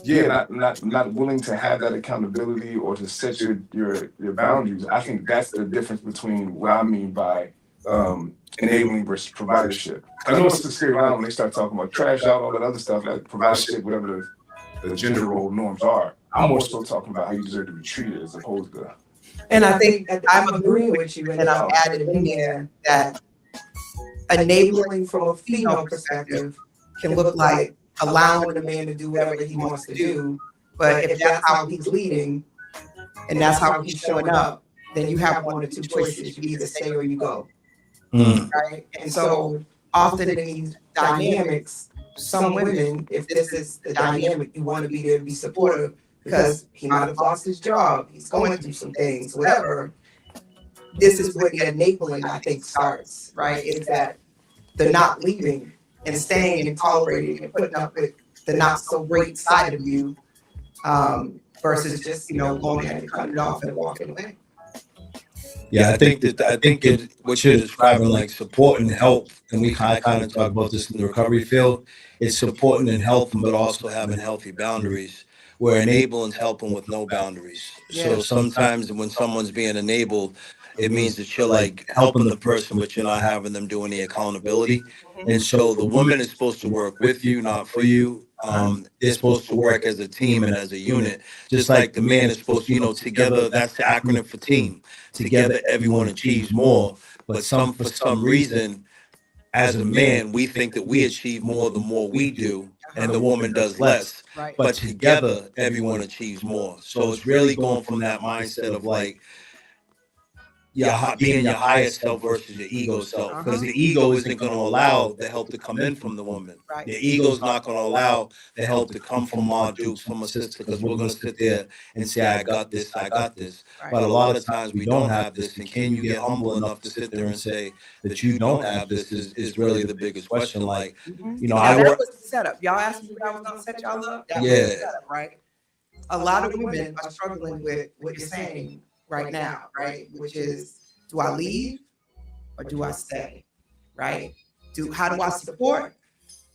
yeah, not willing to have that accountability or to set your boundaries. I think that's the difference between what I mean by enabling versus providership. I know it's a scary line when they start talking about trash out, all that other stuff, like providership, whatever the gender role norms are. I'm more so talking about how you deserve to be treated as opposed to. And I think I'm agreeing with you, and I've added in there that enabling from a female perspective can look like allowing the man to do whatever he wants to do. But if that's how he's leading and that's how he's showing up, then you have one or two choices. You either stay or you go. Right? And so often in these dynamics, some women, if this is the dynamic, you want to be there to be supportive because he might have lost his job, he's going through some things, whatever. This is where the enabling, I think, starts, right? Is that the not leaving and staying and tolerating and putting up with the not so great side of you, versus just, going ahead and cutting it off and walking away. Yeah, I think what you're describing, like support and help, and we kind of talk about this in the recovery field. It's supporting and helping, but also having healthy boundaries. Where enabling helping with no boundaries. So sometimes when someone's being enabled, it means that you're like helping the person, but you're not having them do any accountability. And so the woman is supposed to work with you, not for you. They're supposed to work as a team and as a unit, just like the man is supposed to, together, that's the acronym for team. Together, everyone achieves more. But for some reason, as a man, we think that we achieve more the more we do, and the woman does less. Right. But together, everyone achieves more. So it's really going from that mindset of like, being your highest self versus your ego self, because the ego isn't going to allow the help to come in from the woman. Right. The ego's not going to allow the help to come from Ma Dukes, from a sister, because we're going to sit there and say, I got this. Right. But a lot of times we don't have this, and can you get humble enough to sit there and say that you don't have this is really the biggest question. Like, that was the setup. Y'all asked me if I was going to set y'all up. That was the setup, right? A lot of women are struggling with what you're saying right now, right? Which is, do I leave or do I stay? Right? How do I support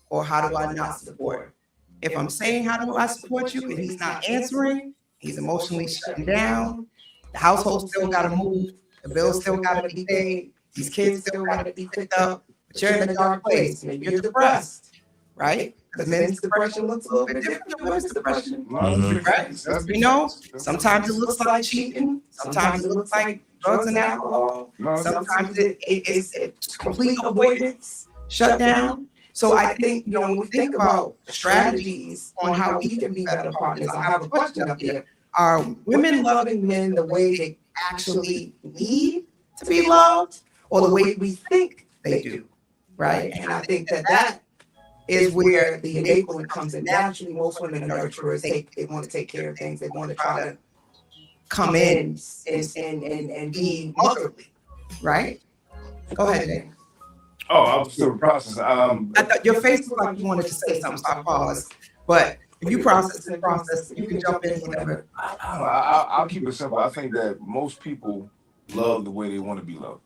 or how do I not support? If I'm saying how do I support you and he's not answering, he's emotionally shutting down, the household still gotta move, the bills still gotta be paid, these kids still gotta be picked up, but you're in a dark place, maybe you're depressed, right? Because men's depression looks a little bit different than women's depression, right? Sometimes it looks like cheating, sometimes it looks like drugs and alcohol, sometimes it's complete avoidance, shutdown. So I think, when we think about strategies on how we can be better partners, I have a question up here. Are women loving men the way they actually need to be loved or the way we think they do, right? And I think that is where the enablement comes in. Naturally, most women are nurturers. They want to take care of things. They want to try to come in and be motherly, right? Go ahead, Dan. Oh, I was still processing. I thought your face looked like you wanted to say something, so I paused. But if you process, you can jump in whenever. I'll keep it simple. I think that most people love the way they want to be loved,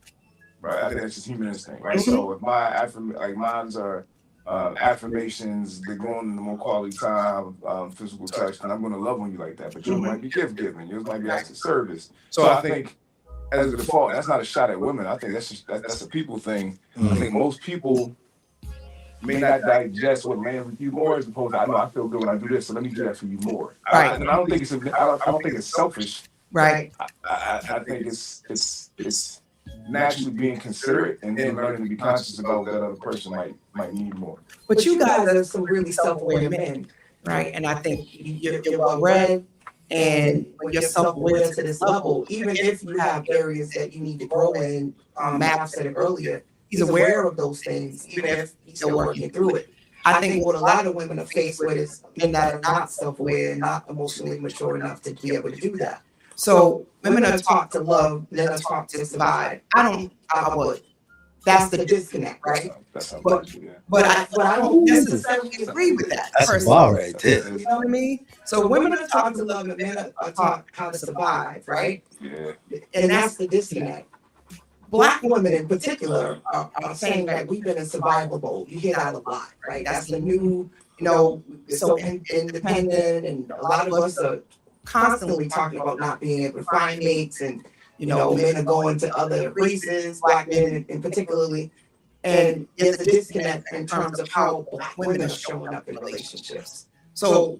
right? I think that's just human instinct, right? So if mine's are affirmations, they're going into more quality time, physical touch, and I'm going to love on you like that. But yours might be gift giving, yours might be acts of service. So I think, as a default, that's not a shot at women. I think that's a people thing. I think most people may not digest what lands with you more, as opposed to, I know I feel good when I do this, so let me do that for you more. Right. And I don't think it's selfish. Right. I think it's naturally being considerate and then learning to be conscious about what that other person might need more. But you guys are some really self-aware men, right? And I think you're well read, and when you're self-aware to this level, even if you have areas that you need to grow in, Matt said it earlier, he's aware of those things, even if he's still working through it. I think what a lot of women are faced with is men that are not self-aware, not emotionally mature enough to be able to do that. So women are taught to love, men are taught to survive. I would. That's the disconnect, right? That's how But- much, yeah. But I don't necessarily agree with that. That's a personally. bar right there. You know what I mean? So women are taught to love and men are taught how to survive, right? Yeah. And that's the disconnect. Black women in particular are saying that we've been in survival mode. You hear that a lot, right? That's the new, so independent, and a lot of us are constantly talking about not being able to find mates, and men are going to other races, black men in particularly. And there's a disconnect in terms of how black women are showing up in relationships. So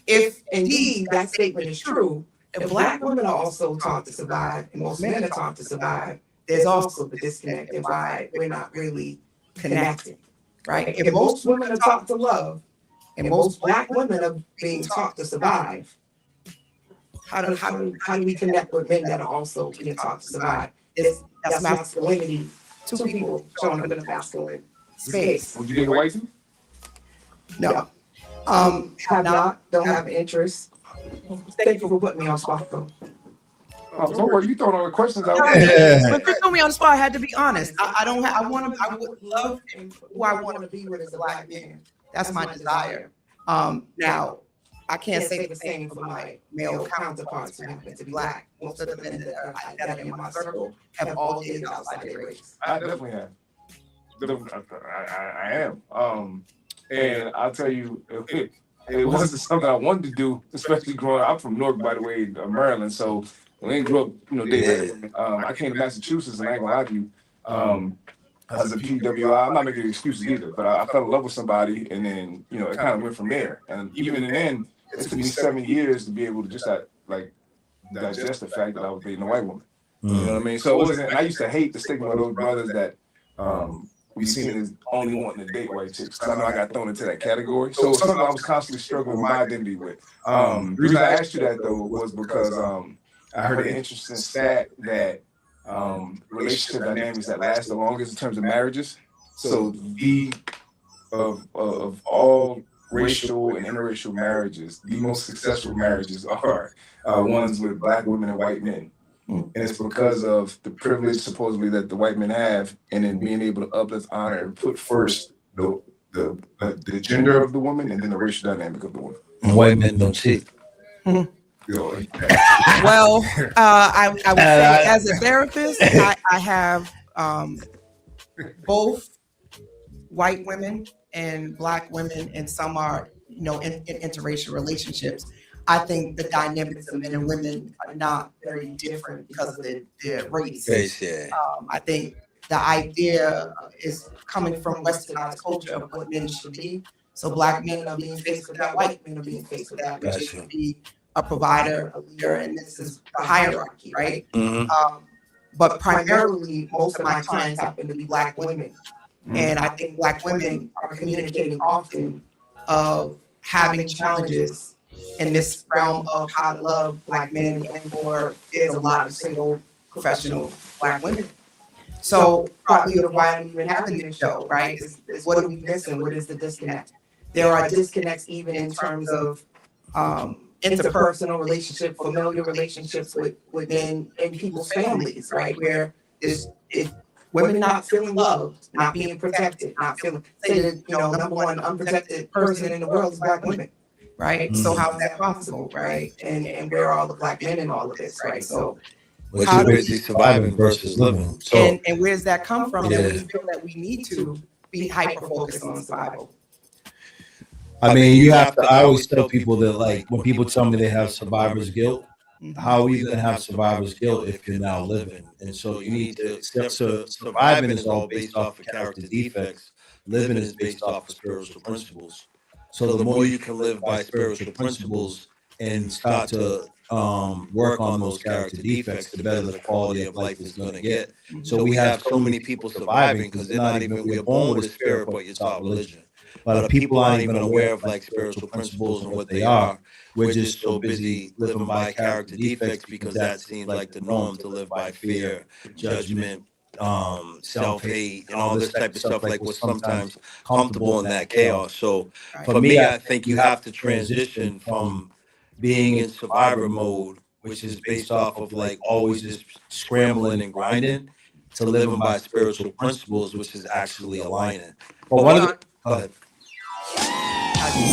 if indeed that statement is true, if black women are also taught to survive, and most men are taught to survive, there's also the disconnect in why we're not really connecting, right? If most women are taught to love, and most black women are being taught to survive, how do we connect with men that are also being taught to survive? That's masculinity. Two people showing up in a masculine space. Would you date a white too? No. Have not, don't have interest. Thank you for putting me on spot though. Oh, don't worry, you throwing all the questions out. But Chris put me on the spot. I had to be honest. I would love who I want to be with as a black man. That's my desire. Now, I can't say the same for my male counterparts who happen to be black. Most of the men that are in my circle have all dated outside their race. I definitely have. I am. And I'll tell you, it wasn't something I wanted to do, especially growing up. I'm from Newark, by the way, Maryland. So when I grew up, dating, I came to Massachusetts, and I ain't gonna lie to you. As a PWI, I'm not making excuses either, but I fell in love with somebody, and then it kind of went from there. And even then, it took me 7 years to be able to just digest the fact that I was dating a white woman. You know what I mean? So it wasn't. And I used to hate the stigma of those brothers that we seen it as only wanting to date white chicks. Because I know I got thrown into that category. So it was something I was constantly struggling with my identity with. The reason I asked you that though was because I heard an interesting stat that relationship dynamics that last the longest in terms of marriages. So of all racial and interracial marriages, the most successful marriages are ones with black women and white men. And it's because of the privilege supposedly that the white men have, and then being able to uplift, honor, and put first the gender of the woman and then the racial dynamic of the woman. White men don't cheat. Well, I would say as a therapist, I have both white women and black women, and some are, in interracial relationships. I think the dynamics of men and women are not very different because of their race. I think the idea is coming from Westernized culture of what men should be. So black men are being faced with that, white men are being faced with that, which is to be a provider, a leader, and this is the hierarchy, right? But primarily, most of my clients happen to be black women. And I think black women are communicating often of having challenges in this realm of how to love black men, and/or there's a lot of single professional black women. So probably why I'm even having this show, right? Is what are we missing? What is the disconnect? There are disconnects even in terms of interpersonal relationships, familiar relationships within people's families, right? Where if women not feeling loved, not being protected, not feeling, say that, number one unprotected person in the world is black women, right? So how is that possible, right? And where are all the black men in all of this, right? So How do we surviving versus living? So and where does that come from? That we feel that we need to be hyper focused on survival. I mean, you have to. I always tell people that, like, when people tell me they have survivor's guilt, how are you going to have survivor's guilt if you're now living? And so you need to. So surviving is all based off of character defects. Living is based off of spiritual principles. So the more you can live by spiritual principles and start to work on those character defects, the better the quality of life is going to get. So we have so many people surviving because they're not even. We're born with a spirit, but you're taught religion. But people aren't even aware of like spiritual principles and what they are. We're just so busy living by character defects because that seems like the norm, to live by fear, judgment, self-hate, and all this type of stuff. Like, we're sometimes comfortable in that chaos. So for me, I think you have to transition from being in survivor mode, which is based off of like always just scrambling and grinding, to living by spiritual principles, which is actually aligning. But one of the, go ahead.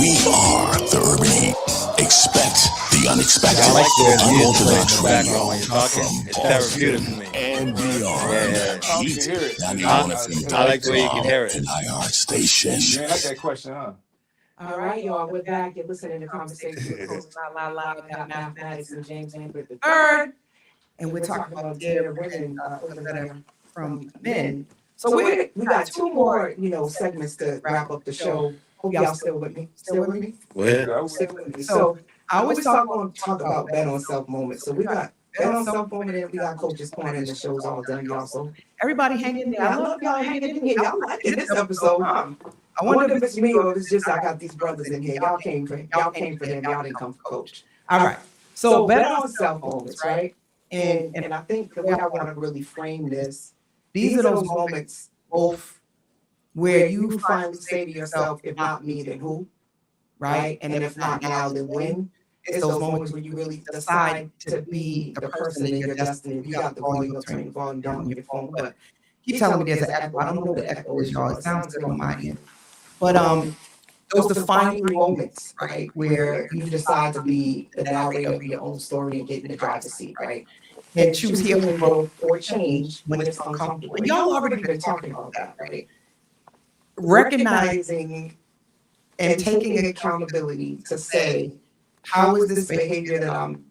We are the Urban Heat. Expect the unexpected. I like the Unorthodox background when radio you're talking. from It's therapeutic for me. and beyond. Yeah. Heat I 91 I like the way you can hear it. and iHeart Station. You ain't like that question, huh? All right, y'all. We're back. You're listening to Conversation with Coach La La La about mathematics and James Lambert III. And we're talking about dare women from men. So we got two more, segments to wrap up the show. Hope y'all still with me. Still with me? Still with me. So I always talk about bet on self moments. So we got bet on self moment and we got Coach's Corner and the show's all done, y'all. So everybody hang in there. I love y'all hanging in here. Y'all liking this episode, huh? I wonder if it's me or if it's just I got these brothers in here. Y'all came for him. Y'all didn't come for Coach. All right. So bet on self moments, right? And I think the way I want to really frame this, these are those moments both where you finally say to yourself, if not me, then who? Right? And then if not now, then when? It's those moments where you really decide to be the person in your destiny. You got the volume, turn the volume down on your phone, but keep telling me there's an echo. I don't know what the echo is, y'all. It sounds good on my end. But those defining moments, right, where you decide to be the narrator of your own story and get in the driver's seat, right? And choose healing growth or change when it's uncomfortable. And y'all already been talking about that, right? Recognizing and taking accountability to say, how is this behavior that I'm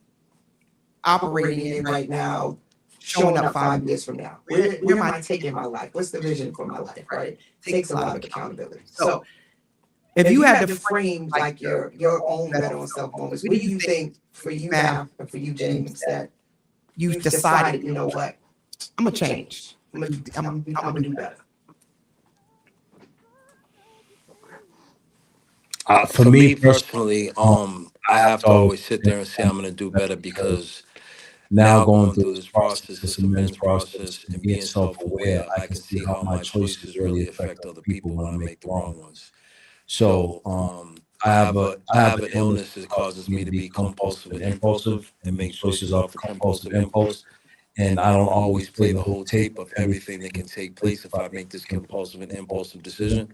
operating in right now showing up 5 years from now? Where am I taking my life? What's the vision for my life, right? It takes a lot of accountability. So if you had to frame like your own bet on self moments, what do you think for you now and for you, James, that you've decided, you know what, I'm gonna change. I'm gonna do better. For me personally, I have to always sit there and say I'm gonna do better because now going through this process, this immense process, and being self-aware, I can see how my choices really affect other people when I make the wrong ones. So I have an illness that causes me to be compulsive and impulsive and make choices off of compulsive impulse. And I don't always play the whole tape of everything that can take place if I make this compulsive and impulsive decision.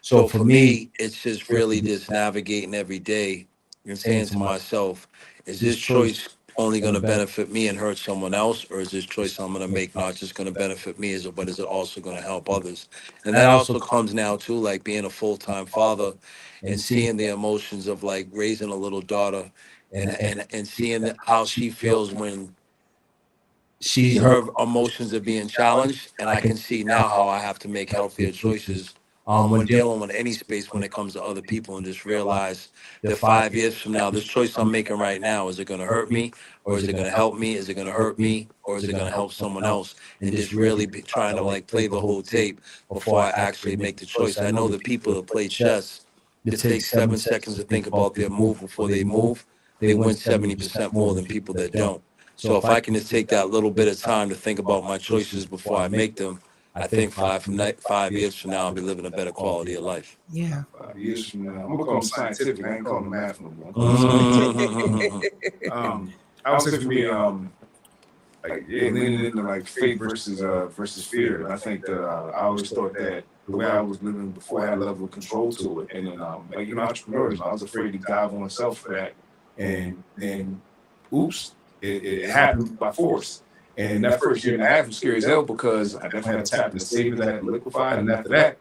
So for me, it's just really just navigating every day and saying to myself, is this choice only going to benefit me and hurt someone else? Or is this choice I'm going to make not just going to benefit me, but is it also going to help others? And that also comes now too, like being a full-time father and seeing the emotions of like raising a little daughter and seeing how she feels when her emotions are being challenged. And I can see now how I have to make healthier choices when dealing with any space when it comes to other people, and just realize that 5 years from now, this choice I'm making right now, is it going to hurt me, or is it going to help me? Is it going to hurt me, or is it going to help someone else? And just really be trying to like play the whole tape before I actually make the choice. I know the people that play chess, it takes 7 seconds to think about their move before they move. They win 70% more than people that don't. So if I can just take that little bit of time to think about my choices before I make them, I think 5 years from now, I'll be living a better quality of life. Yeah. 5 years from now, I'm gonna call them scientific. I ain't calling them math no more. I would say for me, leaning into like faith versus fear. And I think that I always thought that the way I was living before I had a level of control to it, and then entrepreneurs, I was afraid to dive on myself for that, and then, oops, it happened by force. And that first year and a half was scary as hell because I definitely had to tap into savings, I had to liquefy, and after that,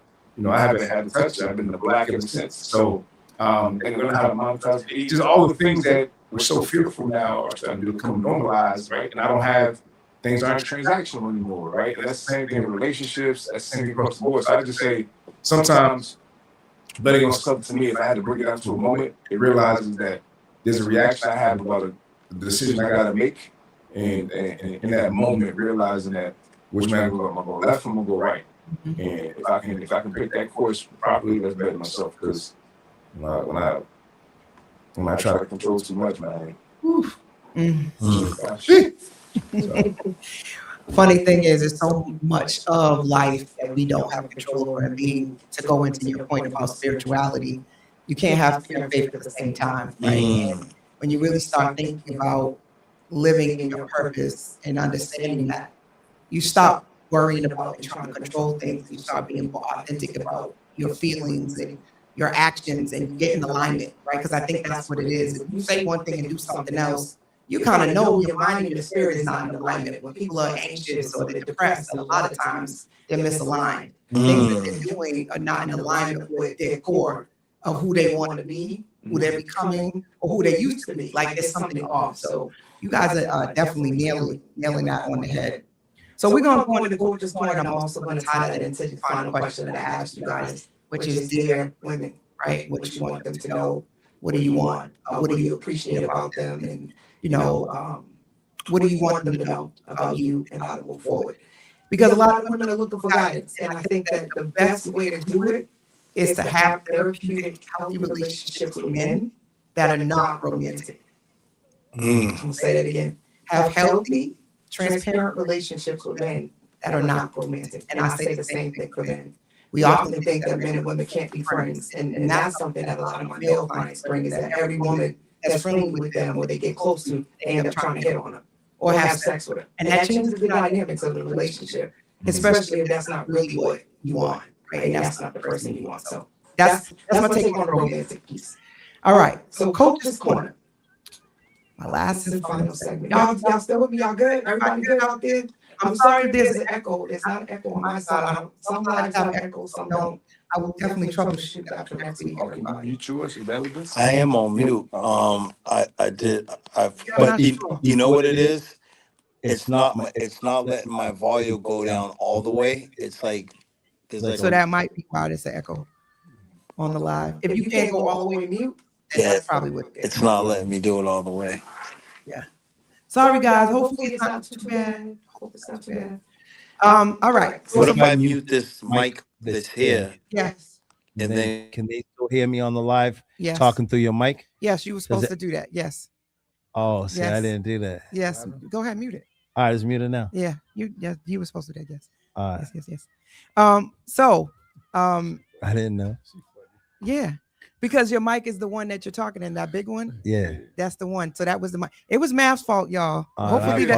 I haven't had to touch it. I've been in the black ever since. So, and learning how to monetize, just all the things that we're so fearful now are starting to become normalized, right? And I don't have, things aren't transactional anymore, right? And that's the same thing in relationships, that's the same thing across the board. So I just say, sometimes betting on something, to me, if I had to bring it out to a moment, it realizes that there's a reaction I have about the decision I gotta make. And in that moment, realizing that which way I'm going to go left, I'm going to go right. Mm-hmm. And if I can pick that course properly, that's better myself. Because when I try to control too much, man. Funny thing is, there's so much of life that we don't have control over. And to go into your point about spirituality, you can't have fear and faith at the same time, right? And when you really start thinking about living in your purpose and understanding that, you stop worrying about and trying to control things. You start being more authentic about your feelings and your actions, and you get in alignment, right? Because I think that's what it is. If you say one thing and do something else, you kind of know your mind and your spirit is not in alignment. When people are anxious or they're depressed, a lot of times they're misaligned. Things that they're doing are not in alignment with their core of who they want to be, who they're becoming, or who they used to be. Like there's something off. So you guys are definitely nailing that on the head. So we're going to go into the gorgeous corner, and I'm also going to tie that into the final question that I asked you guys, which is, dear women, right? What you want them to know? What do you want? What do you appreciate about them? And, what do you want them to know about you and how to move forward? Because a lot of women are looking for guidance. And I think that the best way to do it is to have therapeutic, healthy relationships with men that are not romantic. I'm going to say that again. Have healthy, transparent relationships with men that are not romantic. And I say the same thing for men. We often think that men and women can't be friends. And that's something that a lot of my male clients bring, is that every woman that's friendly with them or they get close to, they end up trying to hit on them or have sex with them. And that changes the dynamics of the relationship, especially if that's not really what you want, right? And that's not the person you want. So that's my take on the romantic piece. All right. So Coach's Corner. My last and final segment. Y'all still with me? Y'all good? Everybody good out there? I'm sorry if there's an echo. There's not an echo on my side. Some lives have an echo, some don't. I will definitely troubleshoot that after next week. You choose available? I am on mute. But you know what it is? It's not letting my volume go down all the way. It's like there's like So that might be why there's an echo on the live. If you can't go all the way mute, that's probably what it is. It's not letting me do it all the way. Yeah. Sorry guys. Hopefully it's not too bad. Hope it's not too bad. All right. What if I mute this mic that's here? Yes. And then can they still hear me on the live? Yes. Talking through your mic? Yes, you were supposed to do that. Yes. Oh, see, Yes. I didn't do that. Yes. Go ahead, mute it. All right, it's muted now. Yeah. You were supposed to do that. Yes. All right. Yes. I didn't know. Yeah. Because your mic is the one that you're talking in, that big one. Yeah. That's the one. So that was the mic. It was Math's fault, y'all. Hopefully the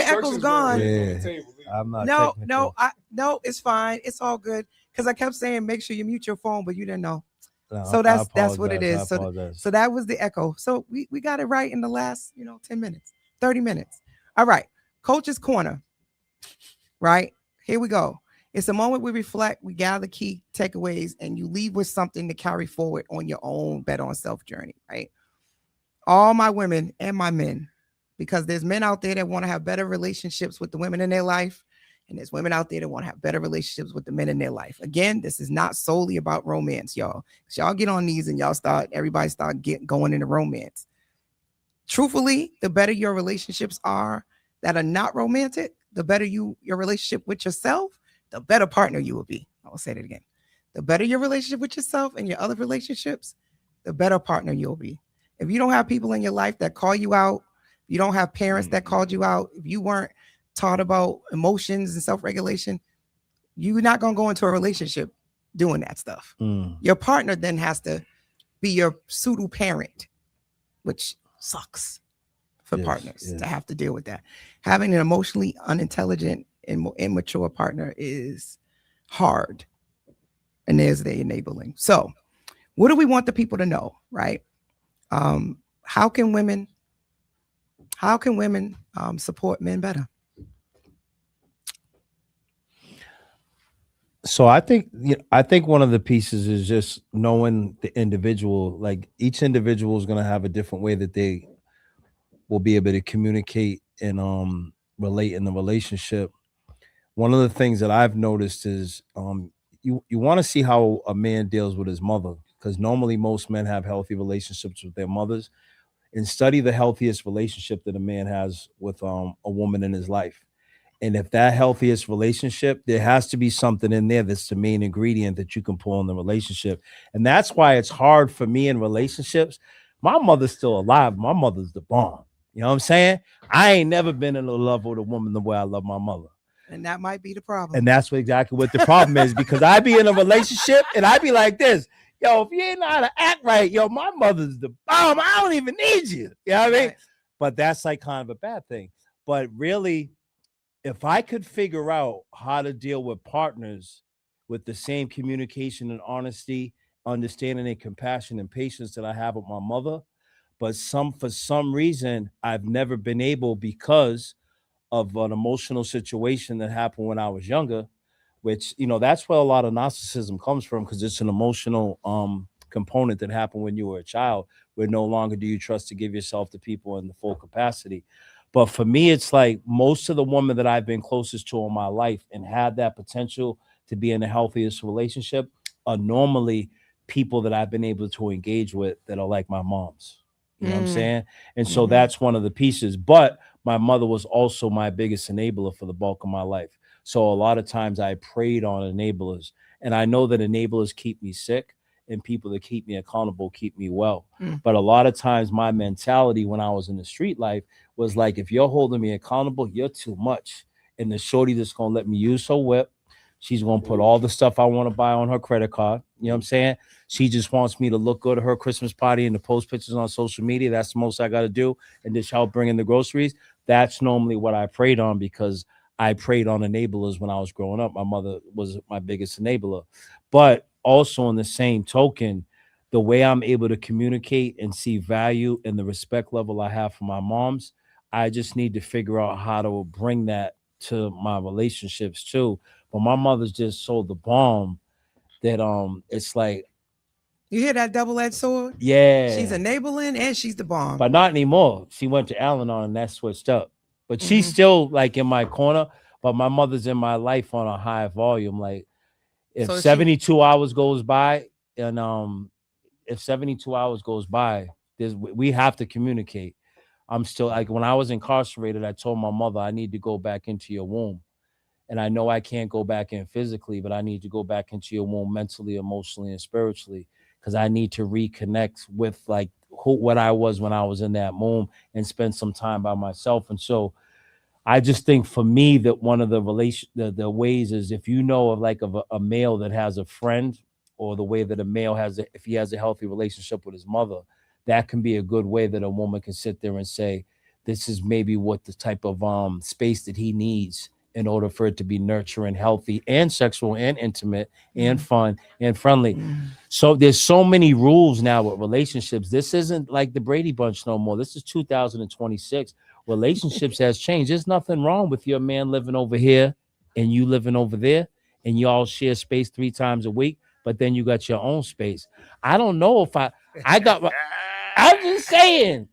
echo's gone. Yeah. I'm not No, it's fine. It's all good. Because I kept saying make sure you mute your phone, but you didn't know. No, so that's what it is. So that was the echo. So we got it right in the last 10 minutes, 30 minutes. All right. Coach's Corner. Right? Here we go. It's a moment we reflect, we gather key takeaways, and you leave with something to carry forward on your own bet on self journey, right? All my women and my men, because there's men out there that want to have better relationships with the women in their life, and there's women out there that want to have better relationships with the men in their life. Again, this is not solely about romance, y'all. Because y'all get on these and everybody start going into romance. Truthfully, the better your relationships are that are not romantic, the better your relationship with yourself, the better partner you will be. I will say that again. The better your relationship with yourself and your other relationships, the better partner you'll be. If you don't have people in your life that call you out, you don't have parents that called you out, if you weren't taught about emotions and self-regulation, you're not going to go into a relationship doing that stuff. Your partner then has to be your pseudo parent, which sucks for partners to have to deal with that. Having an emotionally unintelligent and immature partner is hard, and there's the enabling. So what do we want the people to know, right? How can women support men better? So I think one of the pieces is just knowing the individual. Like each individual is going to have a different way that they will be able to communicate and relate in the relationship. One of the things that I've noticed is you want to see how a man deals with his mother, because normally most men have healthy relationships with their mothers, and study the healthiest relationship that a man has with a woman in his life. And if that healthiest relationship, there has to be something in there that's the main ingredient that you can pull in the relationship. And that's why it's hard for me in relationships. My mother's still alive. My mother's the bomb. You know what I'm saying? I ain't never been in love with a woman the way I love my mother. And that might be the problem. And that's exactly what the problem is, because I be in a relationship and I be like this. Yo, if you ain't know how to act right, yo, my mother's the bomb. I don't even need you. You know what I mean? But that's like kind of a bad thing. But really, if I could figure out how to deal with partners with the same communication and honesty, understanding and compassion and patience that I have with my mother, but for some reason I've never been able because of an emotional situation that happened when I was younger, which that's where a lot of narcissism comes from, because it's an emotional component that happened when you were a child, where no longer do you trust to give yourself to people in the full capacity. But for me, it's like most of the women that I've been closest to in my life and had that potential to be in the healthiest relationship are normally people that I've been able to engage with that are like my moms. You know what I'm saying? And so that's one of the pieces. But my mother was also my biggest enabler for the bulk of my life. So a lot of times I preyed on enablers. And I know that enablers keep me sick, and people that keep me accountable keep me well. But a lot of times my mentality when I was in the street life was like, if you're holding me accountable, you're too much. And the shorty that's going to let me use her whip, she's going to put all the stuff I want to buy on her credit card. You know what I'm saying? She just wants me to look good at her Christmas party and to post pictures on social media. That's the most I got to do. And just help bring in the groceries. That's normally what I preyed on, because I preyed on enablers when I was growing up. My mother was my biggest enabler. But also in the same token, the way I'm able to communicate and see value and the respect level I have for my moms, I just need to figure out how to bring that to my relationships too. But my mother's just sold the bomb that it's like, You hear that double-edged sword? yeah, She's enabling and she's the bomb. but not anymore. She went to Al-Anon and that switched up. But she's still like in my corner. But my mother's in my life on a high volume. Like if So 72 hours goes by, and if 72 hours goes by, we have to communicate. I'm still like, when I was incarcerated, I told my mother, I need to go back into your womb. And I know I can't go back in physically, but I need to go back into your womb mentally, emotionally, and spiritually, because I need to reconnect with like what I was when I was in that womb and spend some time by myself. And so I just think for me that one of the ways is, if you know of like a male that has a friend, or the way that a male if he has a healthy relationship with his mother, that can be a good way that a woman can sit there and say, this is maybe what the type of space that he needs in order for it to be nurturing, healthy, and sexual, and intimate, and fun, and friendly. So there's so many rules now with relationships. This isn't like the Brady Bunch no more. This is 2026. Relationships has changed. There's nothing wrong with your man living over here and you living over there, and y'all share space 3 times a week, but then you got your own space. I don't know if I got my, I'm just saying.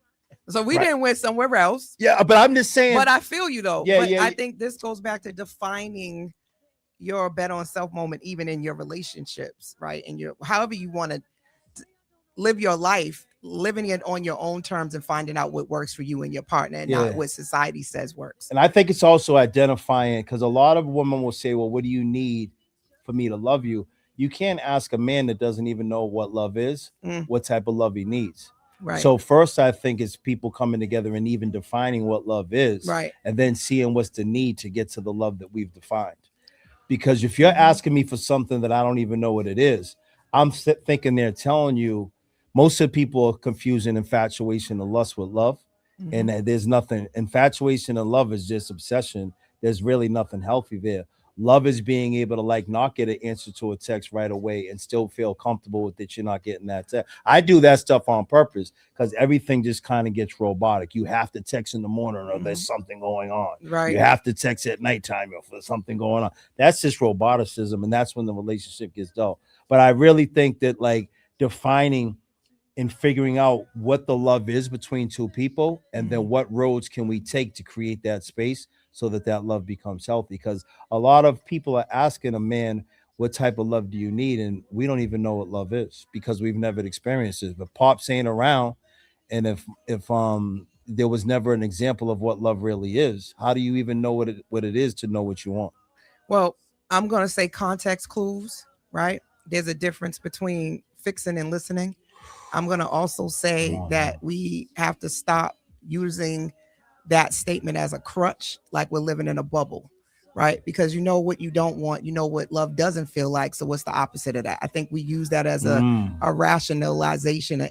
So we didn't went somewhere else. Yeah, but I'm just saying. But I feel you though. Yeah, but yeah. I think this goes back to defining your bet on self moment, even in your relationships, right? And your however you want to live your life, living it on your own terms and finding out what works for you and your partner, and not what society says works. And I think it's also identifying, because a lot of women will say, well, what do you need for me to love you? You can't ask a man that doesn't even know what love is, what type of love he needs. Right. So first, I think it's people coming together and even defining what love is, right, and then seeing what's the need to get to the love that we've defined. Because if you're asking me for something that I don't even know what it is, I'm thinking they're telling you. Most of the people are confusing infatuation and lust with love, and there's nothing. Infatuation and love is just obsession. There's really nothing healthy there. Love is being able to like not get an answer to a text right away and still feel comfortable with it. You're not getting that text. I do that stuff on purpose because everything just kind of gets robotic. You have to text in the morning or there's something going on. Right. You have to text at nighttime if there's something going on. That's just roboticism, and that's when the relationship gets dull. But I really think that like defining and figuring out what the love is between two people, and then what roads can we take to create that space so that that love becomes healthy. Because a lot of people are asking a man, what type of love do you need? And we don't even know what love is because we've never experienced it. But Pops ain't around. And if there was never an example of what love really is, how do you even know what it is to know what you want? Well, I'm going to say context clues, right? There's a difference between fixing and listening. I'm going to also say that we have to stop using that statement as a crutch, like we're living in a bubble, right? Because you know what you don't want, you know what love doesn't feel like. So what's the opposite of that? I think we use that as a rationalization,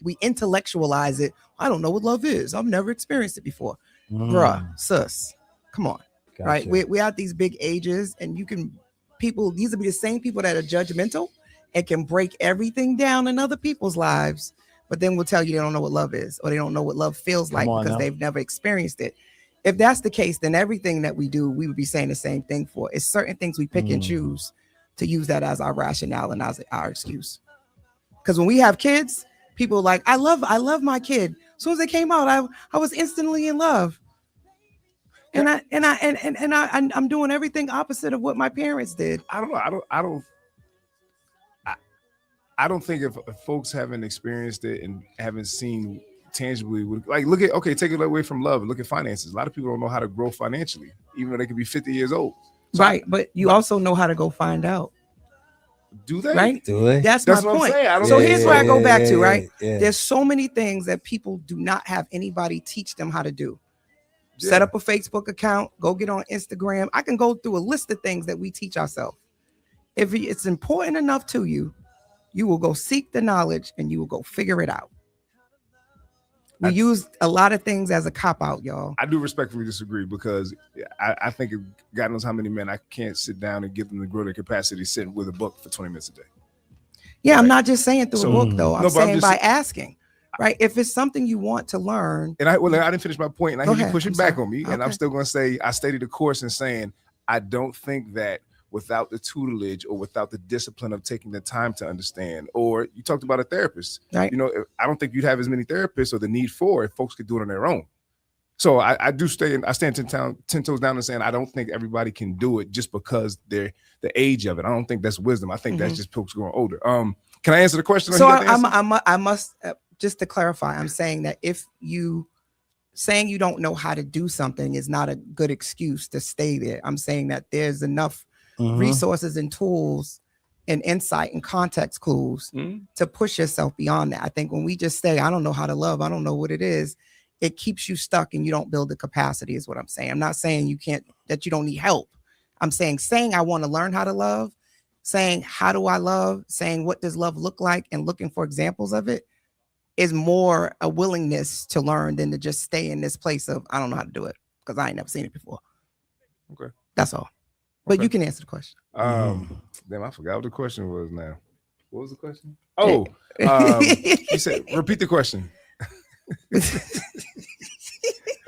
we intellectualize it. I don't know what love is. I've never experienced it before. Bruh, sis, Come on, Gotcha. right? We're at these big ages, and these will be the same people that are judgmental and can break everything down in other people's lives, but then will tell you they don't know what love is, or they don't know what love feels like because they've never experienced it. If that's the case, then everything that we do, we would be saying the same thing for. It's certain things we pick and choose to use that as our rationale and as our excuse. Because when we have kids, people are like, I love my kid. As soon as they came out, I was instantly in love. And I'm doing everything opposite of what my parents did. I don't think if folks haven't experienced it and haven't seen tangibly, like take it away from love and look at finances. A lot of people don't know how to grow financially, even though they could be 50 years old. So right, but you also know how to go find out. Do they? Right? Do they? That's my what point. I'm saying. So here's where I go back to, right? Yeah. There's so many things that people do not have anybody teach them how to do. Yeah. Set up a Facebook account, go get on Instagram. I can go through a list of things that we teach ourselves. If it's important enough to you, you will go seek the knowledge and you will go figure it out. We use a lot of things as a cop-out, y'all. I do respectfully disagree because I think God knows how many men I can't sit down and give them to grow their capacity sitting with a book for 20 minutes a day. Yeah, right. I'm not just saying through a book, though. I'm saying by asking, right? If it's something you want to learn. And I didn't finish my point, and I hear you pushing back on me, okay. And I'm still going to say I stated the course in saying I don't think that without the tutelage or without the discipline of taking the time to understand, or you talked about a therapist, right? You know, I don't think you'd have as many therapists or the need for if folks could do it on their own. So I stand 10 toes down and saying I don't think everybody can do it just because they're the age of it. I don't think that's wisdom. I think that's just folks growing older. Can I answer the question? So I must just to clarify, I'm saying that if you saying you don't know how to do something is not a good excuse to stay there. I'm saying that there's enough resources and tools and insight and context clues to push yourself beyond that. I think when we just say, I don't know how to love, I don't know what it is, it keeps you stuck and you don't build the capacity is what I'm saying. I'm not saying that you don't need help. I'm saying I want to learn how to love, saying, how do I love, saying, what does love look like, and looking for examples of it is more a willingness to learn than to just stay in this place of, I don't know how to do it because I ain't never seen it before. Okay. That's all. But you can answer the question. Damn, I forgot what the question was now. What was the question? Oh, you said, repeat the question.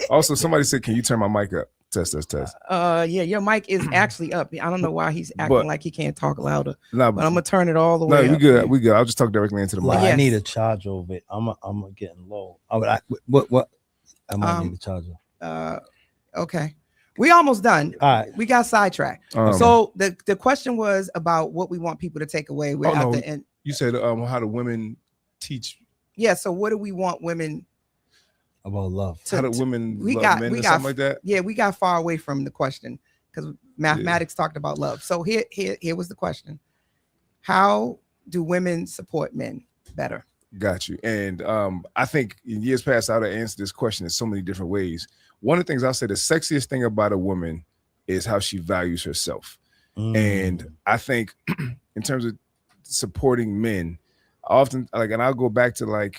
Also, somebody said, can you turn my mic up? Test. Yeah, your mic is actually up. I don't know why he's acting like he can't talk louder. No, but I'm gonna turn it all the way up. No, we good. I'll just talk directly into the mic. I need a charger over it. I'm getting low. What? I might need a charger. Okay. We almost done. All right. We got sidetracked. So the question was about what we want people to take away. We're at the end. You said how do women teach? Yeah. So what do we want women about love? How do women love men or something like that? Yeah, we got far away from the question because mathematics talked about love. So here was the question: how do women support men better? Got you. And I think in years past, I would have answered this question in so many different ways. One of the things I'll say, the sexiest thing about a woman is how she values herself. And I think in terms of supporting men, I often and I'll go back to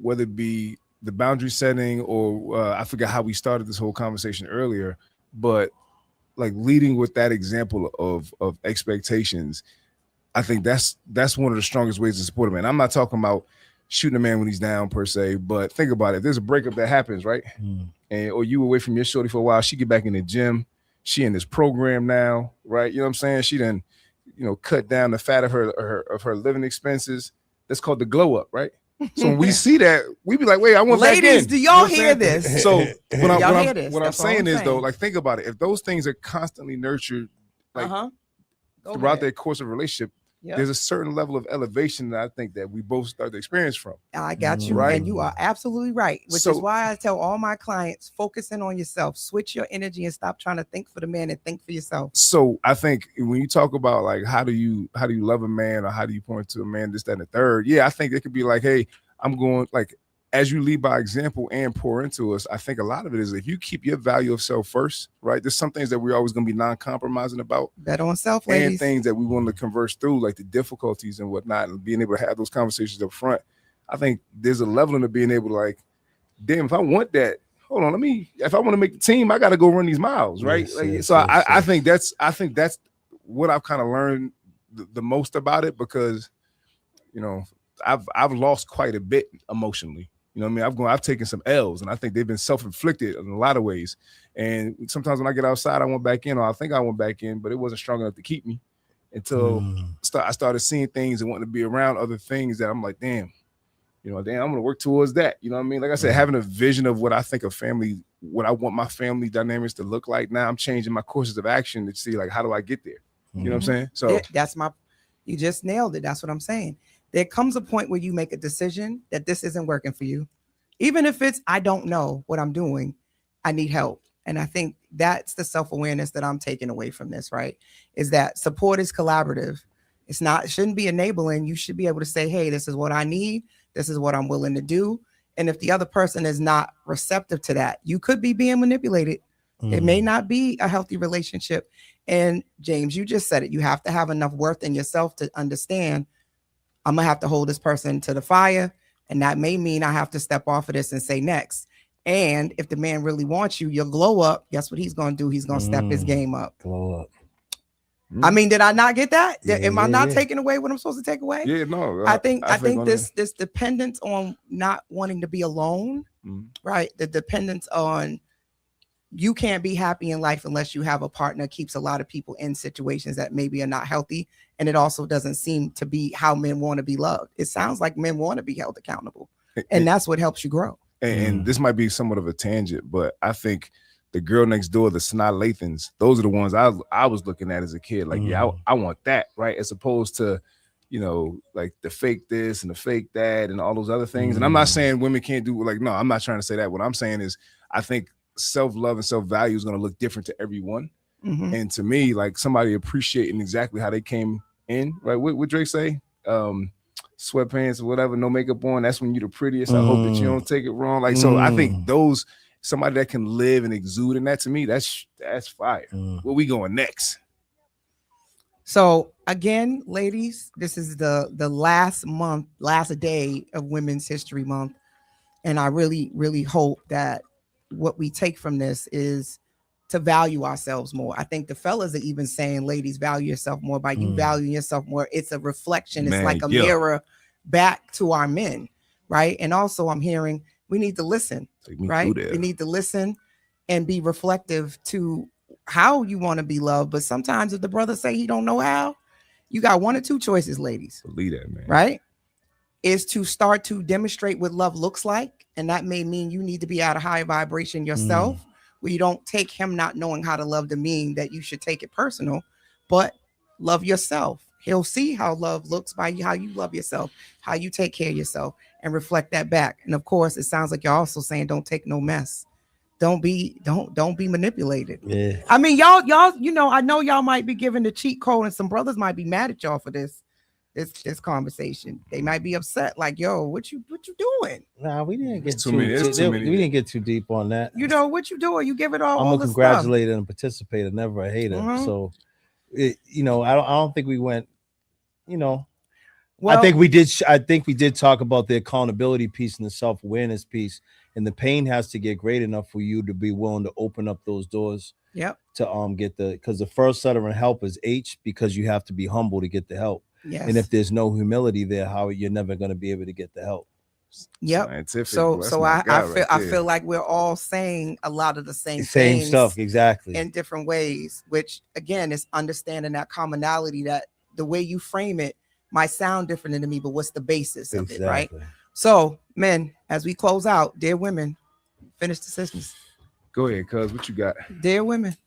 whether it be the boundary setting or I forgot how we started this whole conversation earlier, but leading with that example of expectations. I think that's one of the strongest ways to support a man. I'm not talking about shooting a man when he's down per se, but think about it. If there's a breakup that happens, right? Or you away from your shorty for a while, she get back in the gym, she in this program now, right? You know what I'm saying? She done, cut down the fat of her living expenses. That's called the glow up, right? So when we see that, we be like, wait, I want ladies, back in. do y'all hear this? So what I'm That's saying is though, think about it. If those things are constantly nurtured throughout their course of relationship, there's a certain level of elevation that I think that we both start to experience from. I got you. Right? And you are absolutely right, which is why I tell all my clients, focus in on yourself, switch your energy and stop trying to think for the man and think for yourself. So I think when you talk about how do you love a man or how do you point to a man, this, that, and the third, I think it could be hey, I'm going as you lead by example and pour into us. I think a lot of it is if you keep your value of self first, right? There's some things that we're always going to be non-compromising about. Bet on self, ladies. And things that we want to converse through, like the difficulties and whatnot, and being able to have those conversations up front. I think there's a level into being able to damn, if I want that, hold on, if I want to make the team, I got to go run these miles, right? I think that's what I've kind of learned the most about it, because, you know, I've lost quite a bit emotionally. You know what I mean? I've taken some L's, and I think they've been self-inflicted in a lot of ways. And sometimes when I get outside, I went back in, or I think I went back in, but it wasn't strong enough to keep me until I started seeing things and wanting to be around other things that I'm like, damn, I'm going to work towards that. You know what I mean? Like I said, having a vision of what I think of family, what I want my family dynamics to look like. Now I'm changing my courses of action to see, like, how do I get there? You know what I'm saying? So you just nailed it. That's what I'm saying. There comes a point where you make a decision that this isn't working for you. Even if it's, I don't know what I'm doing, I need help. And I think that's the self-awareness that I'm taking away from this, right? Is that support is collaborative. It shouldn't be enabling. You should be able to say, hey, this is what I need. This is what I'm willing to do. And if the other person is not receptive to that, you could be being manipulated. It may not be a healthy relationship. And James, you just said it. You have to have enough worth in yourself to understand, I'm going to have to hold this person to the fire. And that may mean I have to step off of this and say next. And if the man really wants you, you'll glow up. Guess what he's going to do? He's going to step his game up. Glow up. I mean, did I not get that? Am I not taking away what I'm supposed to take away? Yeah, no. I think this dependence on not wanting to be alone, right? The dependence on you can't be happy in life unless you have a partner keeps a lot of people in situations that maybe are not healthy. And it also doesn't seem to be how men want to be loved. It sounds like men want to be held accountable. And that's what helps you grow. And this might be somewhat of a tangent, but I think the girl next door, the Sanaa Lathans, those are the ones I was looking at as a kid. Like, I want that, right? As opposed to, like the fake this and the fake that and all those other things. And I'm not saying women can't do, like, no, I'm not trying to say that. What I'm saying is I think self-love and self-value is going to look different to everyone. And to me, like, somebody appreciating exactly how they came in, right? What Drake say? Sweatpants or whatever, no makeup on. That's when you're the prettiest. I hope that you don't take it wrong. Like, so I think somebody that can live and exude in that, to me, that's fire. Where we going next? So again, ladies, this is the last day of Women's History Month. And I really, really hope that what we take from this is to value ourselves more. I think the fellas are even saying, ladies, value yourself more. By you valuing yourself more, it's a reflection. It's like a mirror back to our men, right? And also I'm hearing we need to listen, right? We need to listen and be reflective to how you want to be loved. But sometimes if the brother say he don't know how, you got one or two choices, ladies. Believe that, man. Right? Is to start to demonstrate what love looks like. And that may mean you need to be at a high vibration yourself, where you don't take him not knowing how to love to mean that you should take it personal, but love yourself. He'll see how love looks by how you love yourself, how you take care of yourself, and reflect that back. And of course, it sounds like you're also saying don't take no mess. Don't be manipulated. Yeah. I mean, y'all, I know y'all might be giving the cheat code, and some brothers might be mad at y'all for this conversation. They might be upset, like, yo, what you doing? Nah, we didn't get we didn't get too deep on that. What you doing? You give it all. I'm a congratulator and participator, never a hater. So, I don't think we went. Well, I think we did talk about the accountability piece and the self-awareness piece, and the pain has to get great enough for you to be willing to open up those doors. Yep. To get because the first letter in help is H, because you have to be humble to get the help. Yes. And if there's no humility there, how you're never going to be able to get the help. Yep. Scientific, so I feel like we're all saying a lot of the same stuff, exactly, in different ways, which again is understanding that commonality, that the way you frame it might sound different to me, but what's the basis of it, right? So, men, as we close out, dear women, finish the sentence. Go ahead, cuz, what you got? Dear women.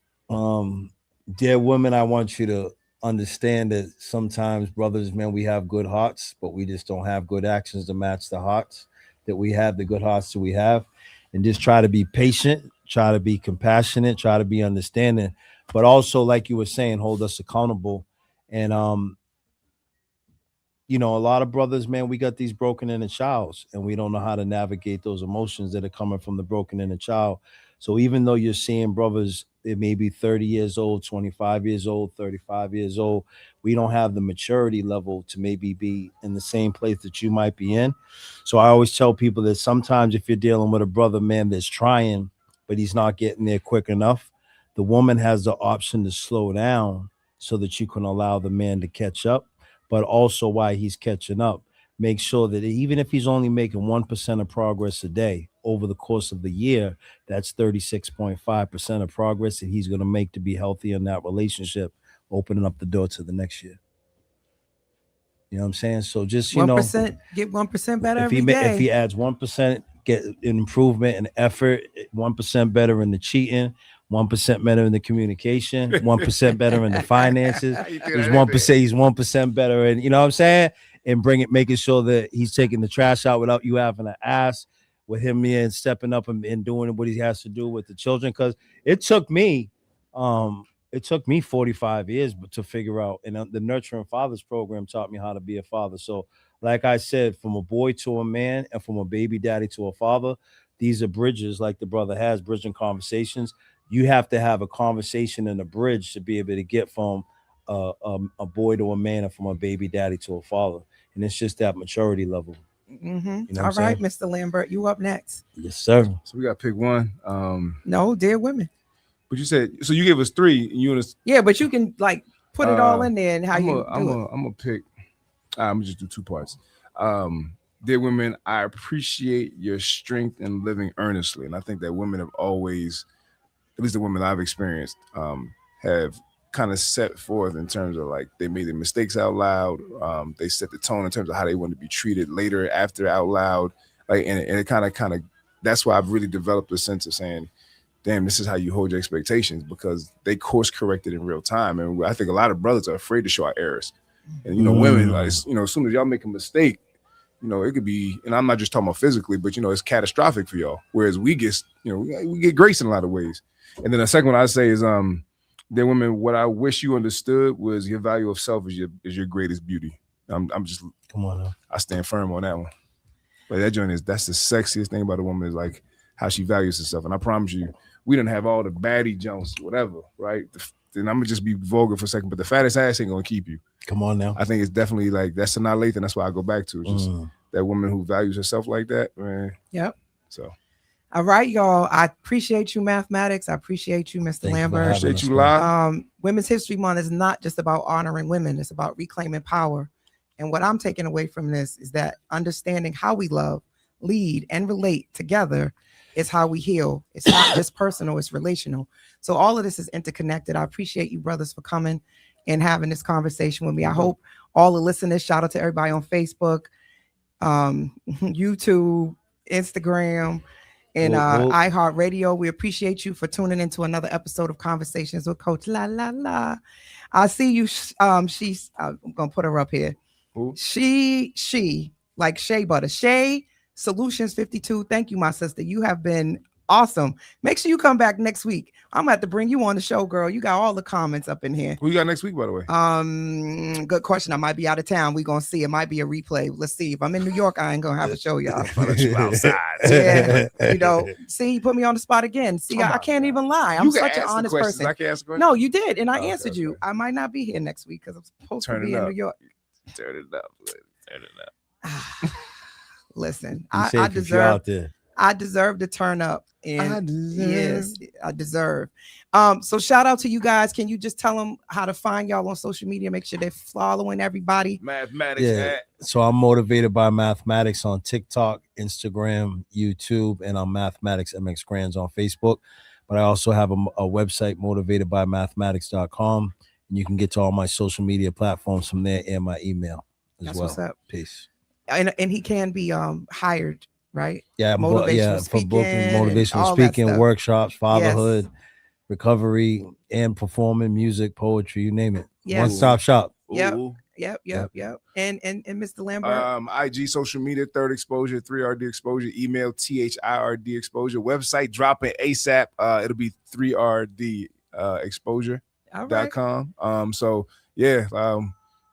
Dear women, I want you to understand that sometimes, brothers, man, we have good hearts, but we just don't have good actions to match the hearts that we have, the good hearts that we have. And just try to be patient, try to be compassionate, try to be understanding, but also, like you were saying, hold us accountable. And a lot of brothers, man, we got these broken inner childs, and we don't know how to navigate those emotions that are coming from the broken inner child. So even though you're seeing brothers, it may be 30 years old, 25 years old, 35 years old, we don't have the maturity level to maybe be in the same place that you might be in. So I always tell people that sometimes if you're dealing with a brother, man, that's trying, but he's not getting there quick enough. The woman has the option to slow down so that you can allow the man to catch up, but also while he's catching up, make sure that even if he's only making 1% of progress a day over the course of the year, that's 36.5% of progress that he's going to make to be healthy in that relationship, opening up the door to the next year. You know what I'm saying? So just, 1%, get 1% better every day. If he adds 1%, get an improvement in effort, 1% better in the cheating, 1% better in the communication, 1% better in the finances. He's 1% better in, you know what I'm saying? And making sure that he's taking the trash out without you having to ask, with him and stepping up and doing what he has to do with the children. Because it took me 45 years to figure out, and the Nurturing Fathers program taught me how to be a father. So like I said, from a boy to a man and from a baby daddy to a father, these are bridges like the brother has, bridging conversations. You have to have a conversation and a bridge to be able to get from a boy to a man and from a baby daddy to a father. And it's just that maturity level. Mm-hmm. You know All right, Mr. Lambert, you up next. Yes, sir. So we got to pick one. No, dear women. But you said, so you gave us 3. And you yeah, but you can like put it all in there and how I'm gonna pick. I'm gonna just do 2 parts. Dear women, I appreciate your strength in living earnestly, and I think that women have always, at least the women I've experienced, have kind of set forth in terms of like they made their mistakes out loud. They set the tone in terms of how they want to be treated later, after, out loud. Like, and it kind of that's why I've really developed a sense of saying, damn, this is how you hold your expectations, because they course corrected in real time. And I think a lot of brothers are afraid to show our errors. And, women, like, as soon as y'all make a mistake, it could be, and I'm not just talking about physically, but, it's catastrophic for y'all. Whereas we get, we get grace in a lot of ways. And then the second one I say is, dear women, what I wish you understood was your value of self is your greatest beauty. I'm just, come on now. I stand firm on that one. But that joint that's the sexiest thing about a woman, is like how she values herself. And I promise you, we didn't have all the baddie jumps, whatever, right? Then I'm gonna just be vulgar for a second, but the fattest ass ain't gonna keep you. Come on now. I think it's definitely like that's a not late, and that's why I go back to. It's just that woman who values herself like that, man. Yep. So. All right, y'all. I appreciate you, mathematics. I appreciate you, Mr. Lambert. Appreciate you, live. Women's History Month is not just about honoring women; it's about reclaiming power. And what I'm taking away from this is that understanding how we love, lead, and relate together is how we heal. It's not just personal, it's relational. So all of this is interconnected. I appreciate you brothers for coming and having this conversation with me. I hope all the listeners, shout out to everybody on Facebook, YouTube, Instagram, and iHeartRadio. We appreciate you for tuning into another episode of Conversations with Coach La La La. I see you. She's I'm gonna put her up here. Who? She like Shea Butter. Shea Solutions 52. Thank you, my sister. You have been awesome. Make sure you come back next week. I'm gonna have to bring you on the show, girl. You got all the comments up in here. Who you got next week, by the way? Good question. I might be out of town. We're gonna see. It might be a replay. Let's see. If I'm in New York, I ain't gonna have a show, y'all. Outside. Yeah, see, you put me on the spot again. See, I can't even lie. I'm such an honest person. I can ask no, you did, and I answered you. I might not be here next week because I'm supposed to be in New York. Turn it up. Turn it up. Listen, I deserve to turn up. And I deserve. So shout out to you guys. Can you just tell them how to find y'all on social media? Make sure they're following everybody. Mathematics. Yeah. So I'm motivated by mathematics on TikTok, Instagram, YouTube, and on Mathematics MX Grands on Facebook. But I also have a website, motivatedbymathematics.com. And you can get to all my social media platforms from there and my email as well. What's up. Peace. And he can be hired, right? Yeah, for booking, motivational speaking, workshops, fatherhood, recovery, and performing, music, poetry, you name it. Yes. One-stop shop. Yep. And Mr. Lambert. IG, social media, Third Exposure, 3RD Exposure, email THIRD Exposure, website dropping ASAP. It'll be 3RD Exposure.com. So yeah,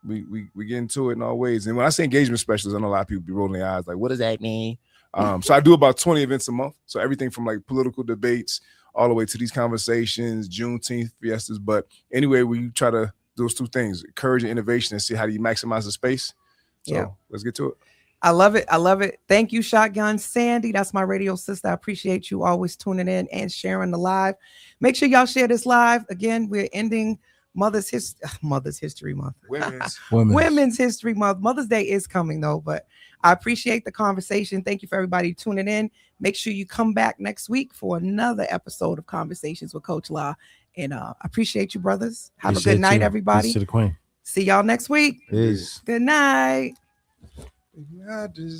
we get into it in all ways. And when I say engagement specialist, I know a lot of people be rolling their eyes like, what does that mean? So I do about 20 events a month. So everything from like political debates all the way to these conversations, Juneteenth fiestas. But anyway, we try to do those two things, encourage innovation and see how do you maximize the space. So let's get to it. I love it. I love it. Thank you, Shotgun Sandy. That's my radio sister. I appreciate you always tuning in and sharing the live. Make sure y'all share this live. Again, we're ending Mother's History Month. Women's History Month. Mother's Day is coming though, but I appreciate the conversation. Thank you for everybody tuning in. Make sure you come back next week for another episode of Conversations with Coach La. And I appreciate you, brothers. Have a good night, everybody. Peace to the queen. See y'all next week. Peace. Good night. Yeah,